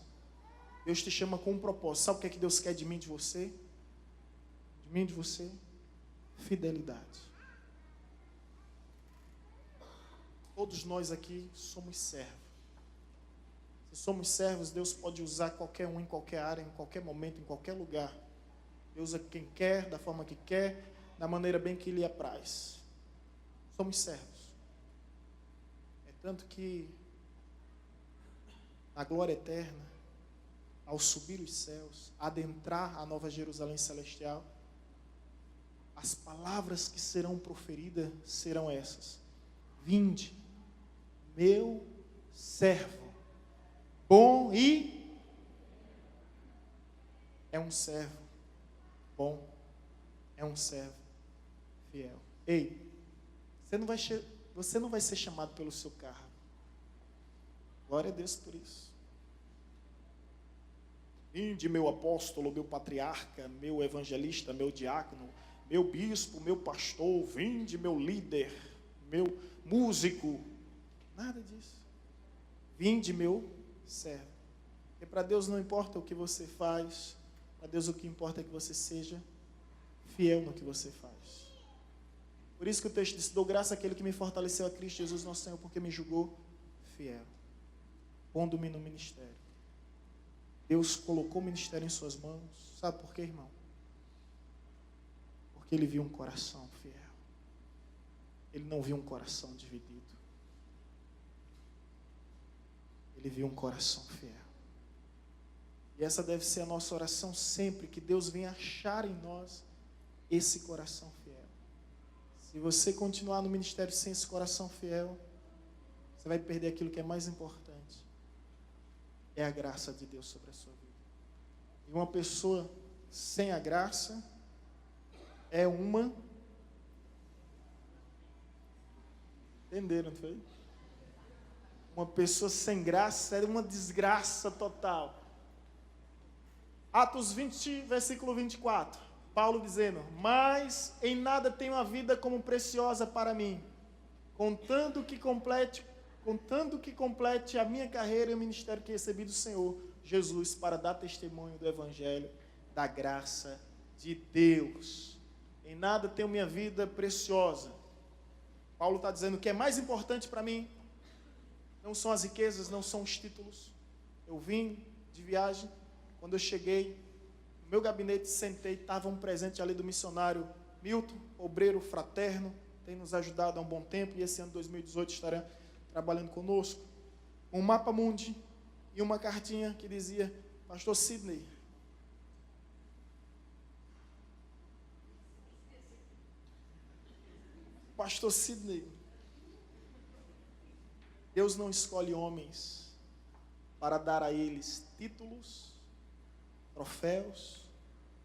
Deus te chama com um propósito. Sabe o que é que Deus quer de mim, de você? De mim, de você? Fidelidade. Todos nós aqui somos servos. Se somos servos, Deus pode usar qualquer um em qualquer área, em qualquer momento, em qualquer lugar. Deus usa quem quer, da forma que quer, da maneira bem que lhe apraz. Somos servos. É tanto que na glória eterna, ao subir os céus, adentrar a nova Jerusalém celestial, as palavras que serão proferidas serão essas: vinde, meu servo, bom e... É um servo bom, é um servo fiel. Ei, você não vai ser chamado pelo seu cargo. Glória a Deus por isso. Vinde, meu apóstolo, meu patriarca, meu evangelista, meu diácono, meu bispo, meu pastor, vinde, meu líder, meu músico. Nada disso. Vinde, meu servo. Porque para Deus não importa o que você faz, para Deus o que importa é que você seja fiel no que você faz. Por isso que o texto diz: dou graça àquele que me fortaleceu, a Cristo Jesus nosso Senhor, porque me julgou fiel, pondo-me no ministério. Deus colocou o ministério em suas mãos. Sabe por quê, irmão? Porque Ele viu um coração fiel. Ele não viu um coração dividido. Ele viu um coração fiel. E essa deve ser a nossa oração sempre, que Deus venha achar em nós esse coração fiel. Se você continuar no ministério sem esse coração fiel, você vai perder aquilo que é mais importante. É a graça de Deus sobre a sua vida. E uma pessoa sem a graça é uma... Entenderam, não foi? Uma pessoa sem graça é uma desgraça total. Atos 20, versículo 24. Paulo dizendo: mas em nada tenho a vida como preciosa para mim, contanto que complete a minha carreira e o ministério que recebi do Senhor Jesus, para dar testemunho do Evangelho, da graça de Deus. Em nada tenho minha vida preciosa. Paulo está dizendo que é mais importante para mim não são as riquezas, não são os títulos. Eu vim de viagem, quando eu cheguei, no meu gabinete, sentei, estava um presente ali do missionário Milton, obreiro fraterno, tem nos ajudado há um bom tempo, e esse ano 2018 estará trabalhando conosco. Um mapa mundi e uma cartinha que dizia: Pastor Sidney, Pastor Sidney, Deus não escolhe homens para dar a eles títulos, troféus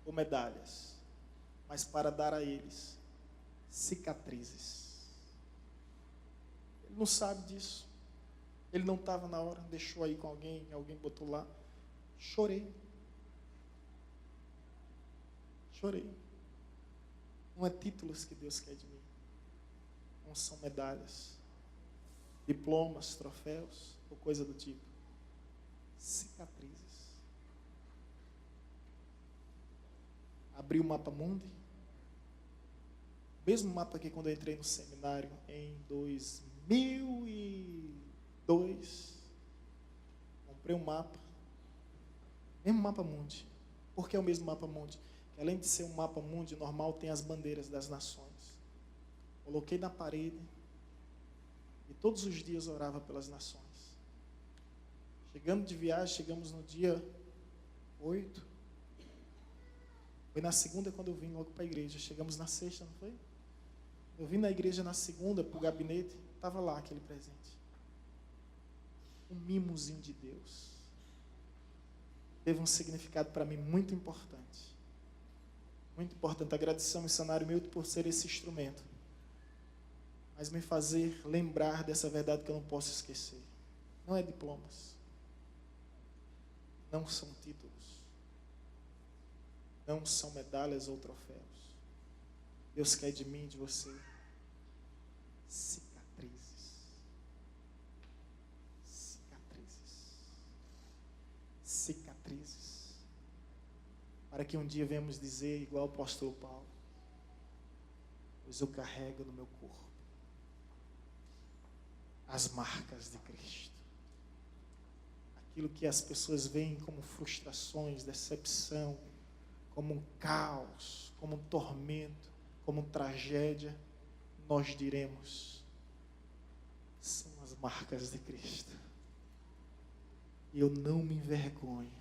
ou medalhas, mas para dar a eles cicatrizes. Ele não sabe disso. Ele não estava na hora, deixou aí com alguém botou lá. Chorei. Não é títulos que Deus quer de mim. Não são medalhas, diplomas, troféus ou coisa do tipo. Cicatrizes. Abri o mapa mundi. Mesmo mapa que quando eu entrei no seminário em 2002, comprei um mapa. Mesmo mapa mundi. Por que é o mesmo mapa mundi? Que além de ser um mapa mundi normal, tem as bandeiras das nações. Coloquei na parede e todos os dias orava pelas nações. Chegando de viagem, chegamos no dia 8. Foi na segunda quando eu vim logo para a igreja. Chegamos na sexta, não foi? Eu vim na igreja na segunda para o gabinete, estava lá aquele presente. Um mimozinho de Deus. Teve um significado para mim muito importante. Muito importante. Agradecer ao missionário Milton por ser esse instrumento. Mas me fazer lembrar dessa verdade que eu não posso esquecer. Não é diplomas. Não são títulos. Não são medalhas ou troféus. Deus quer de mim e de você cicatrizes. Cicatrizes. Cicatrizes. Para que um dia venhamos dizer, igual o apóstolo Paulo: pois eu carrego no meu corpo as marcas de Cristo. Aquilo que as pessoas veem como frustrações, decepção, como um caos, como um tormento, como uma tragédia, nós diremos: são as marcas de Cristo. E eu não me envergonho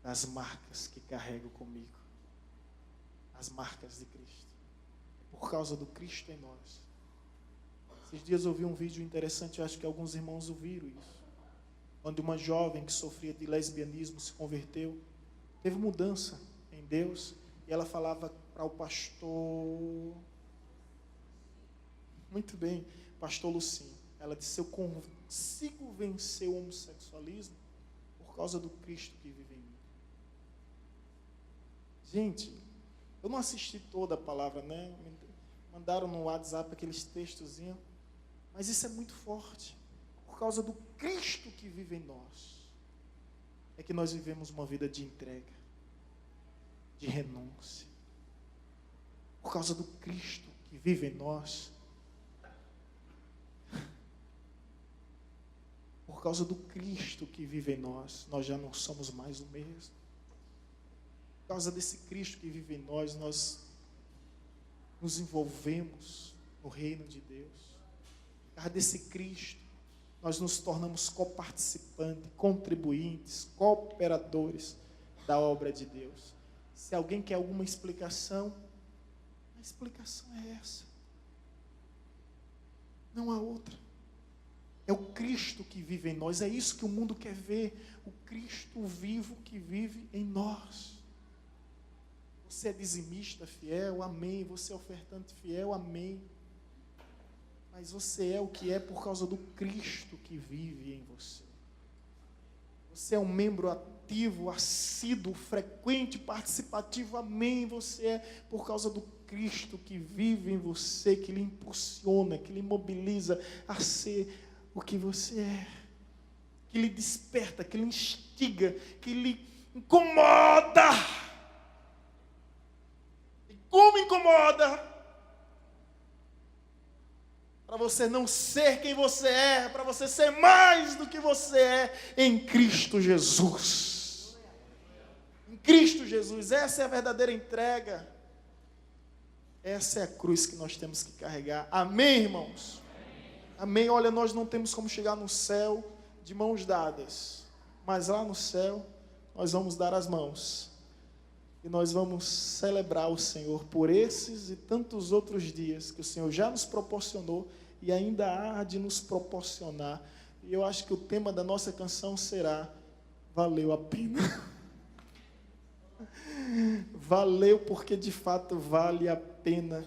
das marcas que carrego comigo. As marcas de Cristo. Por causa do Cristo em nós. Esses dias eu vi um vídeo interessante, eu acho que alguns irmãos ouviram isso. Onde uma jovem que sofria de lesbianismo se converteu. Teve mudança em Deus. E ela falava para o pastor... Muito bem, pastor Lucinho. Ela disse: eu consigo vencer o homossexualismo por causa do Cristo que vive em mim. Gente, eu não assisti toda a palavra, né? Mandaram no WhatsApp aqueles textozinhos. Mas isso é muito forte. Por causa do Cristo que vive em nós, é que nós vivemos uma vida de entrega, de renúncia. Por causa do Cristo que vive em nós, por causa do Cristo que vive em nós, nós já não somos mais o mesmo. Por causa desse Cristo que vive em nós, nós nos envolvemos no reino de Deus. Por causa desse Cristo, nós nos tornamos coparticipantes, contribuintes, cooperadores da obra de Deus. Se alguém quer alguma explicação, a explicação é essa. Não há outra. É o Cristo que vive em nós. É isso que o mundo quer ver. O Cristo vivo que vive em nós. Você é dizimista fiel, amém. Você é ofertante fiel, amém. Mas você é o que é por causa do Cristo que vive em você. Você é um membro ativo, assíduo, frequente, participativo, amém. Você é por causa do Cristo que vive em você, que lhe impulsiona, que lhe mobiliza a ser o que você é, que lhe desperta, que lhe instiga, que lhe incomoda. E como incomoda? Para você não ser quem você é, para você ser mais do que você é em Cristo Jesus. Em Cristo Jesus, essa é a verdadeira entrega. Essa é a cruz que nós temos que carregar. Amém, irmãos? Amém. Olha, nós não temos como chegar no céu de mãos dadas, mas lá no céu nós vamos dar as mãos e nós vamos celebrar o Senhor por esses e tantos outros dias que o Senhor já nos proporcionou e ainda há de nos proporcionar. E eu acho que o tema da nossa canção será: valeu a pena. Valeu, porque de fato vale a pena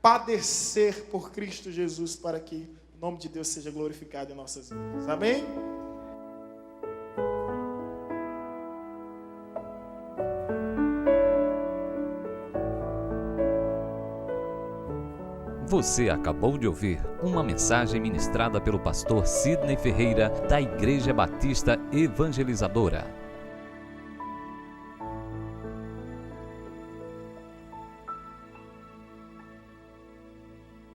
padecer por Cristo Jesus para que o nome de Deus seja glorificado em nossas vidas. Amém? Você acabou de ouvir uma mensagem ministrada pelo pastor Sidney Ferreira, da Igreja Batista Evangelizadora.